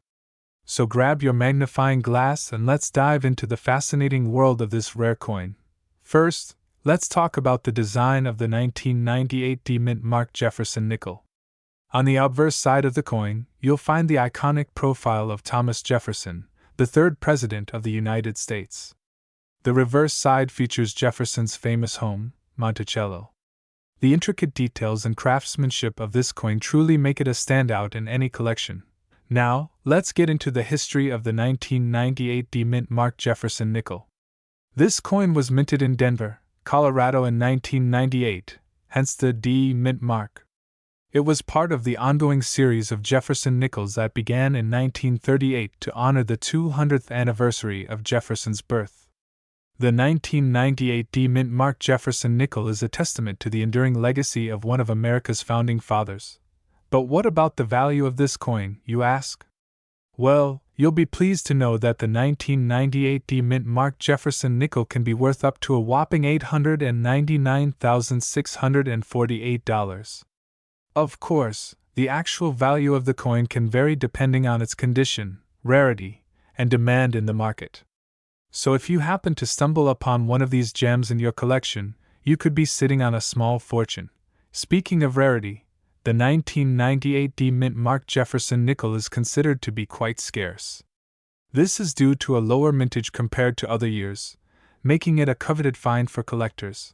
Speaker 1: So grab your magnifying glass and let's dive into the fascinating world of this rare coin. First, let's talk about the design of the 1998 D-Mint Mark Jefferson nickel. On the obverse side of the coin, you'll find the iconic profile of Thomas Jefferson, the third President of the United States. The reverse side features Jefferson's famous home, Monticello. The intricate details and craftsmanship of this coin truly make it a standout in any collection. Now, let's get into the history of the 1998 D-Mint Mark Jefferson nickel. This coin was minted in Denver, Colorado in 1998, hence the D-Mint Mark. It was part of the ongoing series of Jefferson nickels that began in 1938 to honor the 200th anniversary of Jefferson's birth. The 1998 D-Mint Mark Jefferson nickel is a testament to the enduring legacy of one of America's founding fathers. But what about the value of this coin, you ask? Well, you'll be pleased to know that the 1998 D-Mint Mark Jefferson nickel can be worth up to a whopping $899,648. Of course, the actual value of the coin can vary depending on its condition, rarity, and demand in the market. So if you happen to stumble upon one of these gems in your collection, you could be sitting on a small fortune. Speaking of rarity, the 1998 D-Mint Mark Jefferson nickel is considered to be quite scarce. This is due to a lower mintage compared to other years, making it a coveted find for collectors.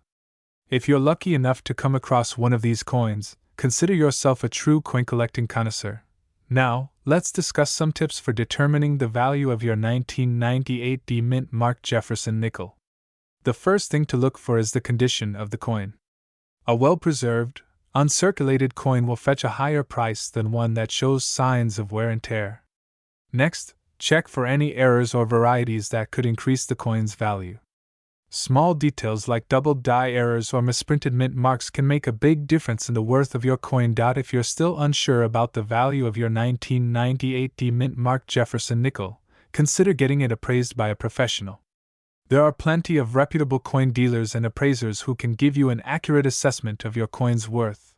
Speaker 1: If you're lucky enough to come across one of these coins, consider yourself a true coin collecting connoisseur. Now, let's discuss some tips for determining the value of your 1998 D-Mint Mark Jefferson nickel. The first thing to look for is the condition of the coin. A well-preserved, uncirculated coin will fetch a higher price than one that shows signs of wear and tear. Next, check for any errors or varieties that could increase the coin's value. Small details like double die errors or misprinted mint marks can make a big difference in the worth of your coin. If you're still unsure about the value of your 1998 D-Mint Mark Jefferson nickel, consider getting it appraised by a professional. There are plenty of reputable coin dealers and appraisers who can give you an accurate assessment of your coin's worth.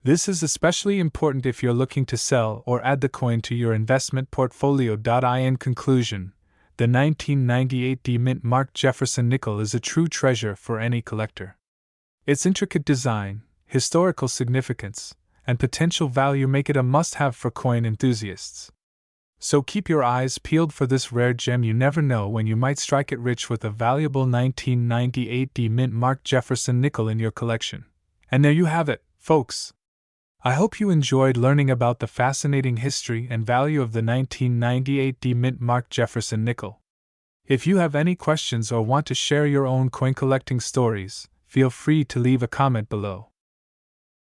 Speaker 1: This is especially important if you're looking to sell or add the coin to your investment portfolio. In conclusion, the 1998 D-Mint Mark Jefferson nickel is a true treasure for any collector. Its intricate design, historical significance, and potential value make it a must-have for coin enthusiasts. So keep your eyes peeled for this rare gem. You never know when you might strike it rich with a valuable 1998 D-Mint Mark Jefferson nickel in your collection. And there you have it, folks. I hope you enjoyed learning about the fascinating history and value of the 1998 D-Mint Mark Jefferson nickel. If you have any questions or want to share your own coin collecting stories, feel free to leave a comment below.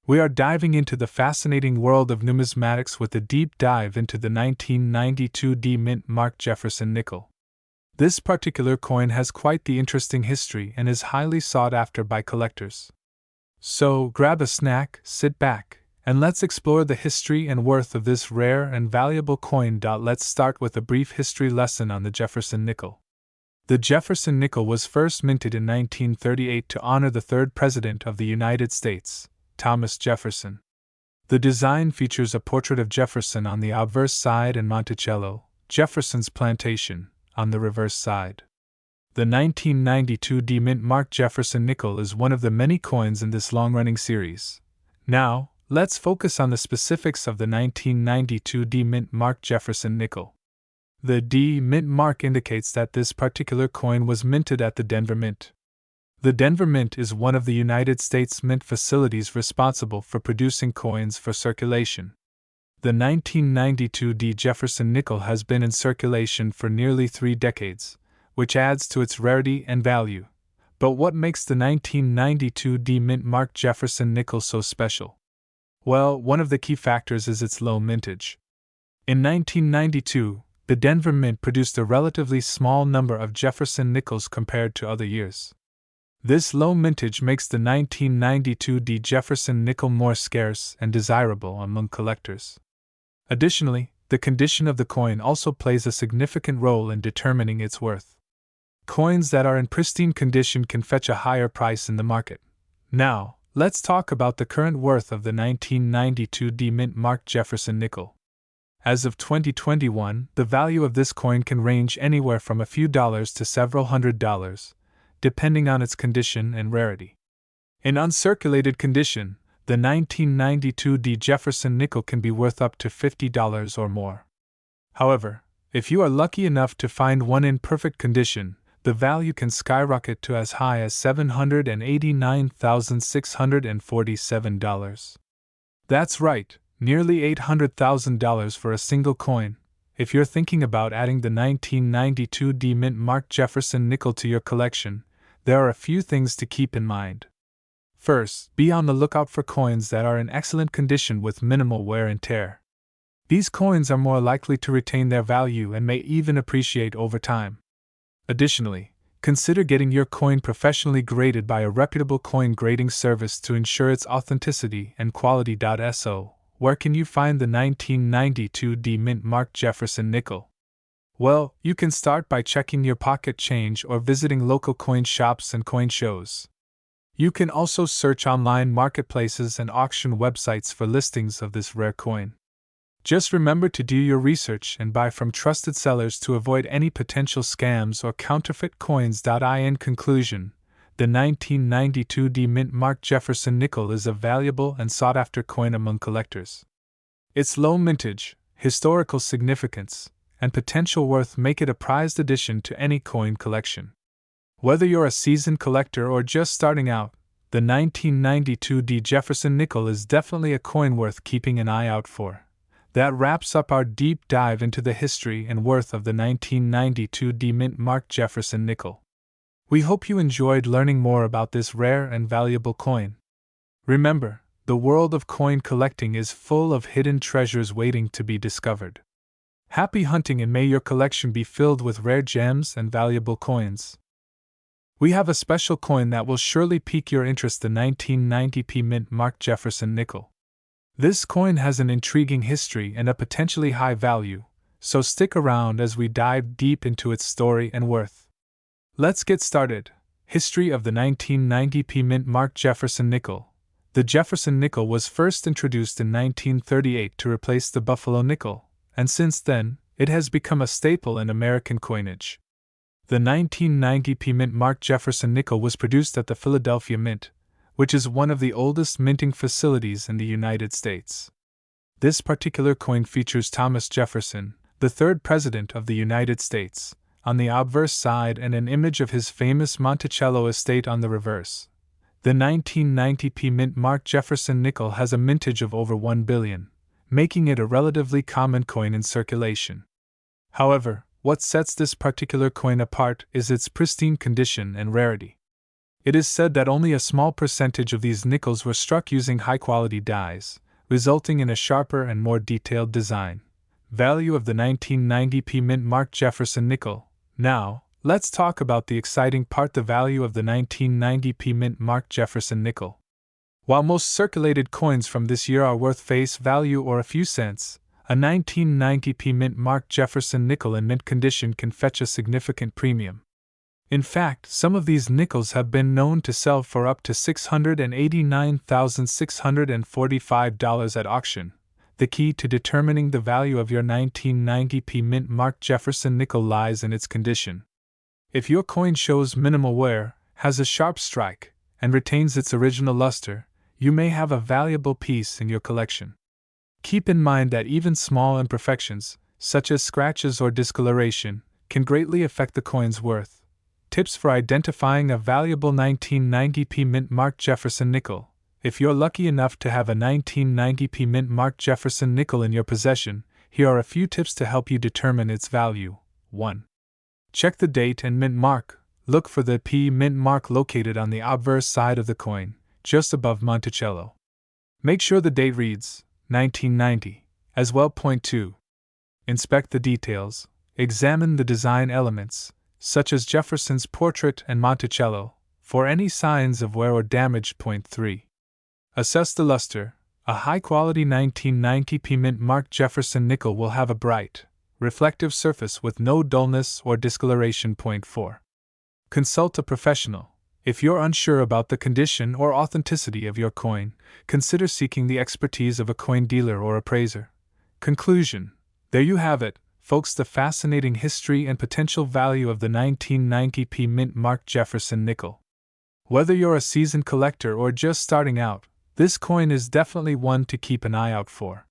Speaker 1: We are diving into the fascinating world of numismatics with a deep dive into the 1992 D-Mint Mark Jefferson nickel. This particular coin has quite the interesting history and is highly sought after by collectors. So grab a snack, sit back, and let's explore the history and worth of this rare and valuable coin. Let's start with a brief history lesson on the Jefferson nickel. The Jefferson nickel was first minted in 1938 to honor the third President of the United States, Thomas Jefferson. The design features a portrait of Jefferson on the obverse side and Monticello, Jefferson's plantation, on the reverse side. The 1992 D Mint Mark Jefferson nickel is one of the many coins in this long-running series. Now, let's focus on the specifics of the 1992 D Mint Mark Jefferson nickel. The D Mint mark indicates that this particular coin was minted at the Denver Mint. The Denver Mint is one of the United States mint facilities responsible for producing coins for circulation. The 1992 D Jefferson nickel has been in circulation for nearly 3 decades, which adds to its rarity and value. But what makes the 1992 D Mint Mark Jefferson nickel so special? Well, one of the key factors is its low mintage. In 1992, the Denver Mint produced a relatively small number of Jefferson nickels compared to other years. This low mintage makes the 1992 D Jefferson nickel more scarce and desirable among collectors. Additionally, the condition of the coin also plays a significant role in determining its worth. Coins that are in pristine condition can fetch a higher price in the market. Now, let's talk about the current worth of the 1992 D Mint Mark Jefferson nickel. As of 2021, the value of this coin can range anywhere from a few dollars to several $100s, depending on its condition and rarity. In uncirculated condition, the 1992 D Jefferson nickel can be worth up to $50 or more. However, if you are lucky enough to find one in perfect condition, the value can skyrocket to as high as $789,647. That's right, nearly $800,000 for a single coin. If you're thinking about adding the 1992 D Mint Mark Jefferson nickel to your collection, there are a few things to keep in mind. First, be on the lookout for coins that are in excellent condition with minimal wear and tear. These coins are more likely to retain their value and may even appreciate over time. Additionally, consider getting your coin professionally graded by a reputable coin grading service to ensure its authenticity and quality. So, where can you find the 1992 D Mint Mark Jefferson nickel? Well, you can start by checking your pocket change or visiting local coin shops and coin shows. You can also search online marketplaces and auction websites for listings of this rare coin. Just remember to do your research and buy from trusted sellers to avoid any potential scams or counterfeit coins. In conclusion, the 1992 D Mint Mark Jefferson nickel is a valuable and sought-after coin among collectors. Its low mintage, historical significance, and potential worth make it a prized addition to any coin collection. Whether you're a seasoned collector or just starting out, the 1992 D Jefferson nickel is definitely a coin worth keeping an eye out for. That wraps up our deep dive into the history and worth of the 1992 D Mint Mark Jefferson nickel. We hope you enjoyed learning more about this rare and valuable coin. Remember, the world of coin collecting is full of hidden treasures waiting to be discovered. Happy hunting, and may your collection be filled with rare gems and valuable coins. We have a special coin that will surely pique your interest: the 1990 P Mint Mark Jefferson nickel. This coin has an intriguing history and a potentially high value, so stick around as we dive deep into its story and worth. Let's get started. History of the 1990 P Mint Mark Jefferson nickel. The Jefferson nickel was first introduced in 1938 to replace the Buffalo nickel, and since then, it has become a staple in American coinage. The 1990 P Mint Mark Jefferson nickel was produced at the Philadelphia Mint, which is one of the oldest minting facilities in the United States. This particular coin features Thomas Jefferson, the third President of the United States, on the obverse side and an image of his famous Monticello estate on the reverse. The 1990 P Mint Mark Jefferson nickel has a mintage of over 1 billion, making it a relatively common coin in circulation. However, what sets this particular coin apart is its pristine condition and rarity. It is said that only a small percentage of these nickels were struck using high-quality dies, resulting in a sharper and more detailed design. Value of the 1990 P Mint Mark Jefferson nickel. Now, let's talk about the exciting part: the value of the 1990 P Mint Mark Jefferson nickel. While most circulated coins from this year are worth face value or a few cents, a 1990 P Mint Mark Jefferson nickel in mint condition can fetch a significant premium. In fact, some of these nickels have been known to sell for up to $689,645 at auction. The key to determining the value of your 1990p mint marked Jefferson nickel lies in its condition. If your coin shows minimal wear, has a sharp strike, and retains its original luster, you may have a valuable piece in your collection. Keep in mind that even small imperfections, such as scratches or discoloration, can greatly affect the coin's worth. Tips for identifying a valuable 1990p mint-marked Jefferson nickel. If you're lucky enough to have a 1990p mint-marked Jefferson nickel in your possession, here are a few tips to help you determine its value. 1. Check the date and mint mark. Look for the P mint mark located on the obverse side of the coin, just above Monticello. Make sure the date reads 1990 as well. Point 2. Inspect the details. Examine the design elements, such as Jefferson's portrait and Monticello, for any signs of wear or damage. Point 3. Assess the luster. A high-quality 1990p mint-marked Jefferson nickel will have a bright, reflective surface with no dullness or discoloration. Point 4. Consult a professional. If you're unsure about the condition or authenticity of your coin, consider seeking the expertise of a coin dealer or appraiser. Conclusion. There you have it, folks, the fascinating history and potential value of the 1990p mint-marked Jefferson nickel. Whether you're a seasoned collector or just starting out, this coin is definitely one to keep an eye out for.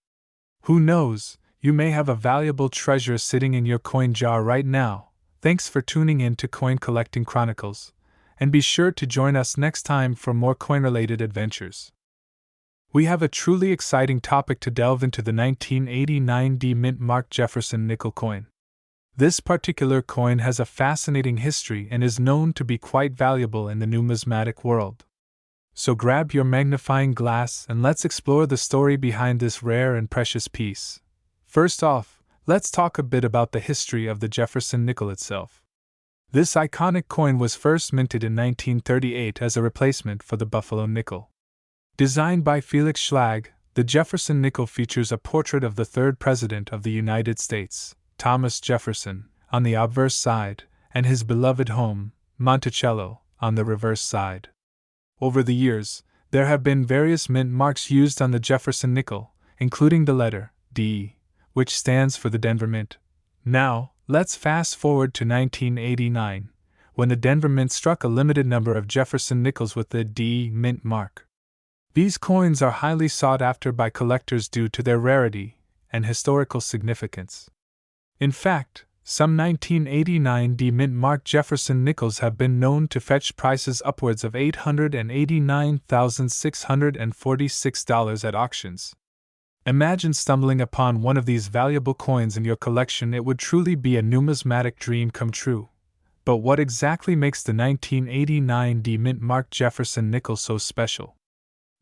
Speaker 1: Who knows, you may have a valuable treasure sitting in your coin jar right now. Thanks for tuning in to Coin Collecting Chronicles, and be sure to join us next time for more coin-related adventures. We have a truly exciting topic to delve into: the 1989D mint-marked Jefferson nickel coin. This particular coin has a fascinating history and is known to be quite valuable in the numismatic world. So grab your magnifying glass and let's explore the story behind this rare and precious piece. First off, let's talk a bit about the history of the Jefferson nickel itself. This iconic coin was first minted in 1938 as a replacement for the Buffalo nickel. Designed by Felix Schlag, the Jefferson nickel features a portrait of the third President of the United States, Thomas Jefferson, on the obverse side, and his beloved home, Monticello, on the reverse side. Over the years, there have been various mint marks used on the Jefferson nickel, including the letter D, which stands for the Denver Mint. Now, let's fast forward to 1989, when the Denver Mint struck a limited number of Jefferson nickels with the D mint mark. These coins are highly sought after by collectors due to their rarity and historical significance. In fact, some 1989 D mint-marked Jefferson nickels have been known to fetch prices upwards of $889,646 at auctions. Imagine stumbling upon one of these valuable coins in your collection. It would truly be a numismatic dream come true. But what exactly makes the 1989 D mint-marked Jefferson nickel so special?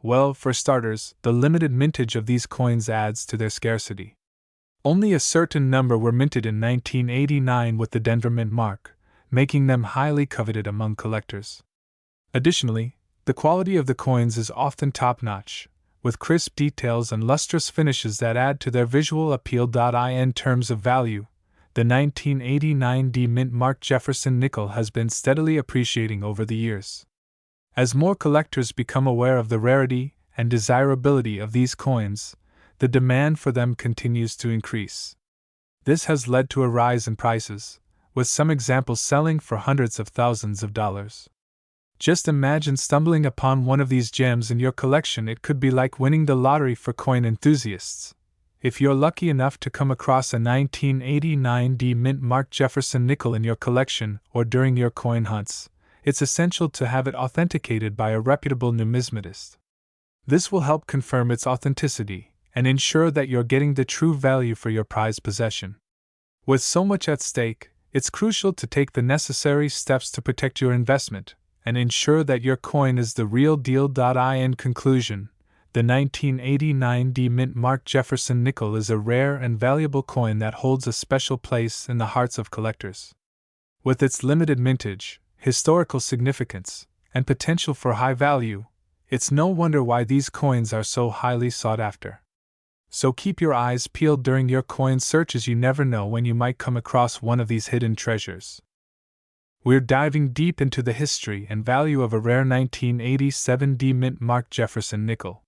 Speaker 1: Well, for starters, the limited mintage of these coins adds to their scarcity. Only a certain number were minted in 1989 with the Denver Mint mark, making them highly coveted among collectors. Additionally, the quality of the coins is often top-notch, with crisp details and lustrous finishes that add to their visual appeal. In terms of value, the 1989 D mint-marked Jefferson nickel has been steadily appreciating over the years. As more collectors become aware of the rarity and desirability of these coins, the demand for them continues to increase. This has led to a rise in prices, with some examples selling for hundreds of thousands of dollars. Just imagine stumbling upon one of these gems in your collection. It could be like winning the lottery for coin enthusiasts. If you're lucky enough to come across a 1989 D mint-marked Jefferson nickel in your collection or during your coin hunts, it's essential to have it authenticated by a reputable numismatist. This will help confirm its authenticity and ensure that you're getting the true value for your prized possession. With so much at stake, it's crucial to take the necessary steps to protect your investment and ensure that your coin is the real deal. In conclusion, the 1989 D mint-marked Jefferson nickel is a rare and valuable coin that holds a special place in the hearts of collectors. With its limited mintage, historical significance, and potential for high value, it's no wonder why these coins are so highly sought after. So keep your eyes peeled during your coin search, as you never know when you might come across one of these hidden treasures. we're diving deep into the history and value of a rare 1987 D mint marked Jefferson nickel.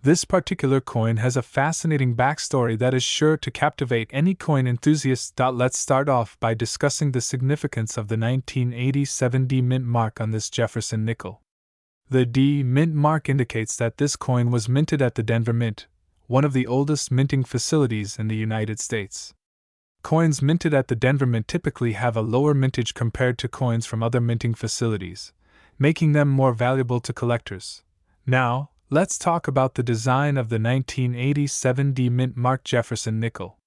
Speaker 1: This particular coin has a fascinating backstory that is sure to captivate any coin enthusiast. Let's start off by discussing the significance of the 1987 D mint mark on this Jefferson nickel. The D mint mark indicates that this coin was minted at the Denver Mint, one of the oldest minting facilities in the United States. Coins minted at the Denver Mint typically have a lower mintage compared to coins from other minting facilities, making them more valuable to collectors. Now, let's talk about the design of the 1987 D mint marked Jefferson nickel.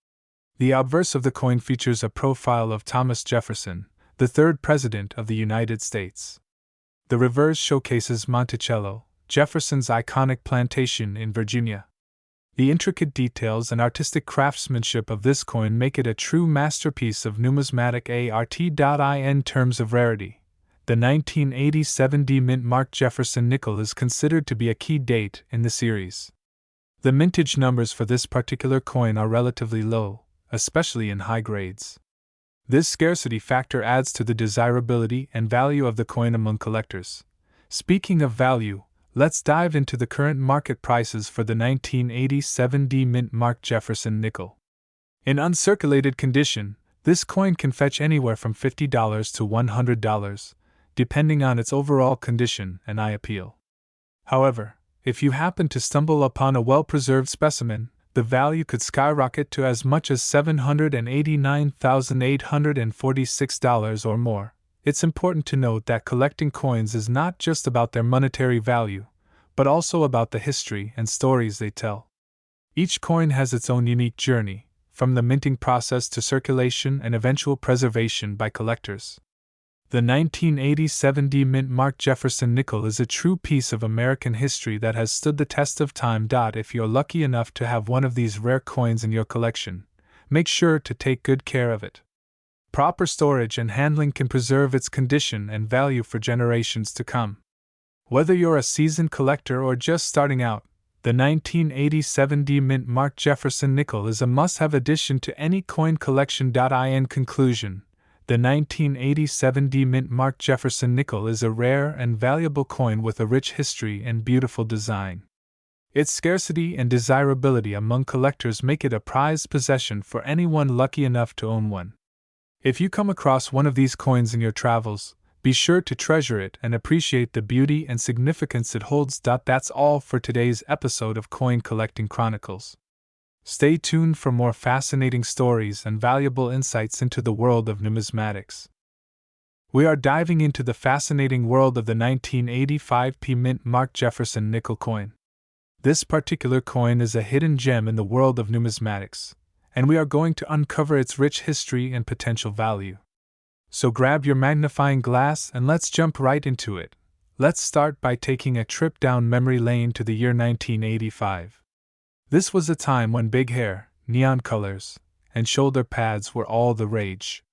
Speaker 1: The obverse of the coin features a profile of Thomas Jefferson, the third President of the United States. The reverse showcases Monticello, Jefferson's iconic plantation in Virginia. The intricate details and artistic craftsmanship of this coin make it a true masterpiece of numismatic art. In terms of rarity, the 1987 D mint marked Jefferson nickel is considered to be a key date in the series. The mintage numbers for this particular coin are relatively low, especially in high grades. This scarcity factor adds to the desirability and value of the coin among collectors. Speaking of value, let's dive into the current market prices for the 1987 D mint marked Jefferson nickel. In uncirculated condition, this coin can fetch anywhere from $50 to $100, depending on its overall condition and eye appeal. However, if you happen to stumble upon a well-preserved specimen, the value could skyrocket to as much as $789,846 or more. It's important to note that collecting coins is not just about their monetary value, but also about the history and stories they tell. Each coin has its own unique journey, from the minting process to circulation and eventual preservation by collectors. The 1987 D mint marked Jefferson nickel is a true piece of American history that has stood the test of time. If you're lucky enough to have one of these rare coins in your collection, make sure to take good care of it. Proper storage and handling can preserve its condition and value for generations to come. Whether you're a seasoned collector or just starting out, the 1987 D mint marked Jefferson nickel is a must-have addition to any coin collection. In conclusion, the 1987 D mint marked Jefferson nickel is a rare and valuable coin with a rich history and beautiful design. Its scarcity and desirability among collectors make it a prized possession for anyone lucky enough to own one. If you come across one of these coins in your travels, be sure to treasure it and appreciate the beauty and significance it holds. That's all for today's episode of Coin Collecting Chronicles. Stay tuned for more fascinating stories and valuable insights into the world of numismatics. We are diving into the fascinating world of the 1985 P mint marked Jefferson nickel coin. This particular coin is a hidden gem in the world of numismatics, and we are going to uncover its rich history and potential value. So grab your magnifying glass and let's jump right into it. Let's start by taking a trip down memory lane to the year 1985. This was a time when big hair, neon colors, and shoulder pads were all the rage.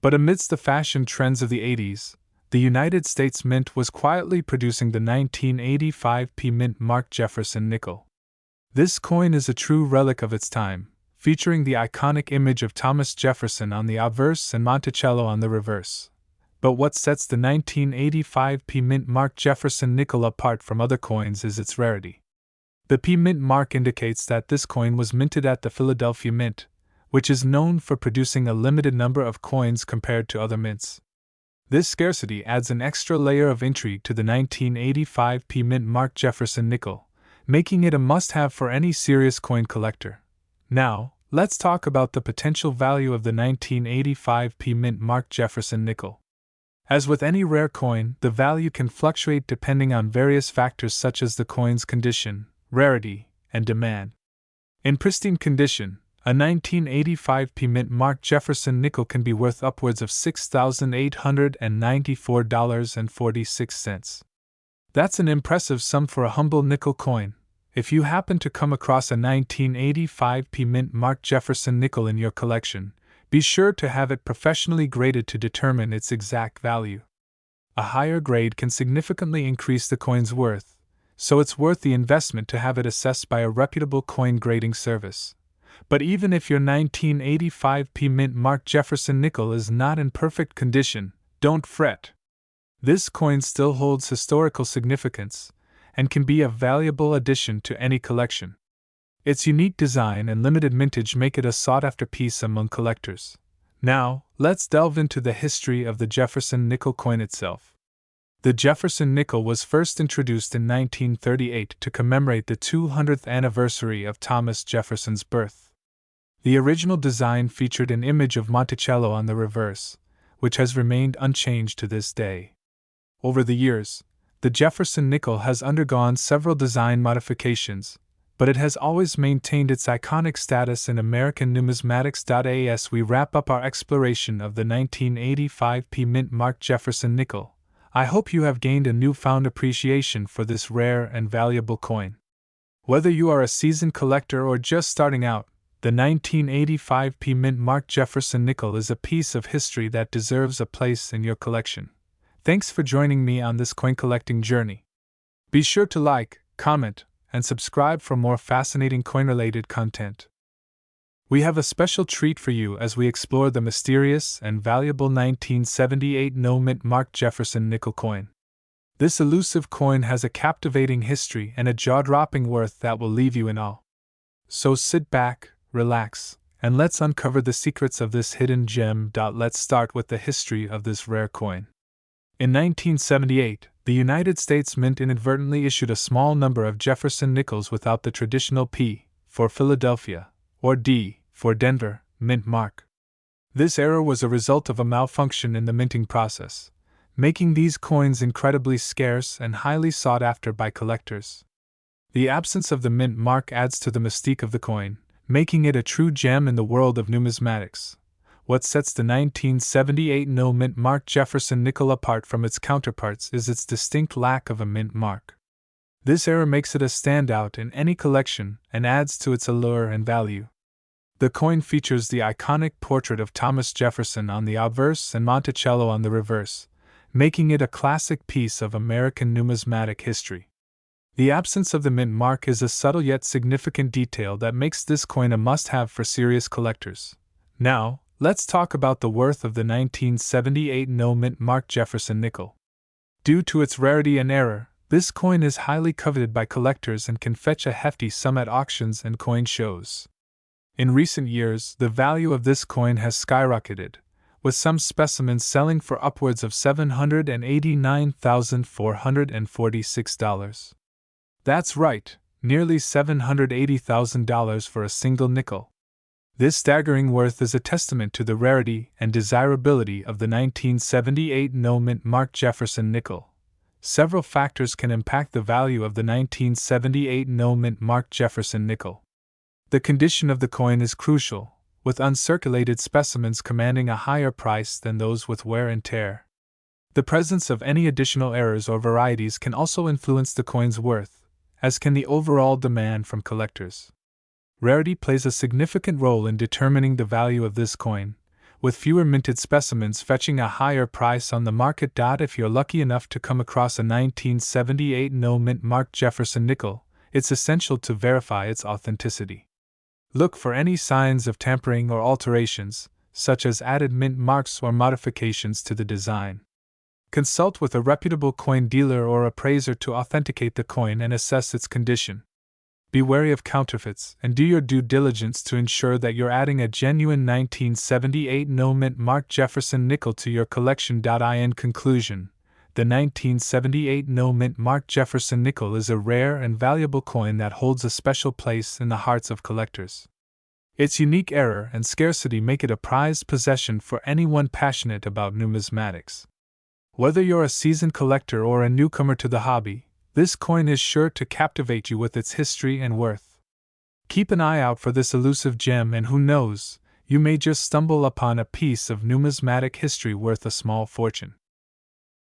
Speaker 1: But amidst the fashion trends of the 80s, the United States Mint was quietly producing the 1985 P mint marked Jefferson nickel. This coin is a true relic of its time, featuring the iconic image of Thomas Jefferson on the obverse and Monticello on the reverse. But what sets the 1985 P mint marked Jefferson nickel apart from other coins is its rarity. The P mint mark indicates that this coin was minted at the Philadelphia Mint, which is known for producing a limited number of coins compared to other mints. This scarcity adds an extra layer of intrigue to the 1985 P mint marked Jefferson nickel, making it a must-have for any serious coin collector. Now, let's talk about the potential value of the 1985 P mint marked Jefferson nickel. As with any rare coin, the value can fluctuate depending on various factors such as the coin's condition, rarity, and demand. In pristine condition, a 1985 P mint marked Jefferson nickel can be worth upwards of $6,894.46. That's an impressive sum for a humble nickel coin. If you happen to come across a 1985 P mint marked Jefferson nickel in your collection, be sure to have it professionally graded to determine its exact value. A higher grade can significantly increase the coin's worth, so it's worth the investment to have it assessed by a reputable coin grading service. But even if your 1985 P mint marked Jefferson nickel is not in perfect condition, Don't fret. This coin still holds historical significance and can be a valuable addition to any collection. Its unique design and limited mintage make it a sought-after piece among collectors. Now, let's delve into the history of the Jefferson nickel coin itself. The Jefferson nickel was first introduced in 1938 to commemorate the 200th anniversary of Thomas Jefferson's birth. The original design featured an image of Monticello on the reverse, which has remained unchanged to this day. Over the years, the Jefferson nickel has undergone several design modifications, but it has always maintained its iconic status in American numismatics. As we wrap up our exploration of the 1985 P Mint Mark Jefferson nickel, I hope you have gained a newfound appreciation for this rare and valuable coin. Whether you are a seasoned collector or just starting out, the 1985 P Mint Mark Jefferson nickel is a piece of history that deserves a place in your collection. Thanks for joining me on this coin collecting journey. Be sure to like, comment, and subscribe for more fascinating coin-related content. We have a special treat for you as we explore the mysterious and valuable 1978 No Mint Mark Jefferson nickel coin. This elusive coin has a captivating history and a jaw-dropping worth that will leave you in awe. So sit back, relax, and let's uncover the secrets of this hidden gem. Let's start with the history of this rare coin. In 1978, the United States Mint inadvertently issued a small number of Jefferson nickels without the traditional P for Philadelphia, or D for Denver, mint mark. This error was a result of a malfunction in the minting process, making these coins incredibly scarce and highly sought after by collectors. The absence of the mint mark adds to the mystique of the coin, making it a true gem in the world of numismatics. What sets the 1978 No Mint Mark Jefferson nickel apart from its counterparts is its distinct lack of a mint mark. This error makes it a standout in any collection and adds to its allure and value. The coin features the iconic portrait of Thomas Jefferson on the obverse and Monticello on the reverse, making it a classic piece of American numismatic history. The absence of the mint mark is a subtle yet significant detail that makes this coin a must-have for serious collectors. Now, let's talk about the worth of the 1978 No Mint Mark Jefferson nickel. Due to its rarity and error, this coin is highly coveted by collectors and can fetch a hefty sum at auctions and coin shows. In recent years, the value of this coin has skyrocketed, with some specimens selling for upwards of $789,446. That's right, nearly $780,000 for a single nickel. This staggering worth is a testament to the rarity and desirability of the 1978 No Mint Mark Jefferson nickel. Several factors can impact the value of the 1978 No Mint Mark Jefferson nickel. The condition of the coin is crucial, with uncirculated specimens commanding a higher price than those with wear and tear. The presence of any additional errors or varieties can also influence the coin's worth, as can the overall demand from collectors. Rarity plays a significant role in determining the value of this coin, with fewer minted specimens fetching a higher price on the market. If you're lucky enough to come across a 1978 No Mint Mark Jefferson nickel, it's essential to verify its authenticity. Look for any signs of tampering or alterations, such as added mint marks or modifications to the design. Consult with a reputable coin dealer or appraiser to authenticate the coin and assess its condition. Be wary of counterfeits and do your due diligence to ensure that you're adding a genuine 1978 No Mint Mark Jefferson nickel to your collection. In conclusion, the 1978 No Mint Mark Jefferson nickel is a rare and valuable coin that holds a special place in the hearts of collectors. Its unique error and scarcity make it a prized possession for anyone passionate about numismatics. Whether you're a seasoned collector or a newcomer to the hobby, this coin is sure to captivate you with its history and worth. Keep an eye out for this elusive gem, and who knows, you may just stumble upon a piece of numismatic history worth a small fortune.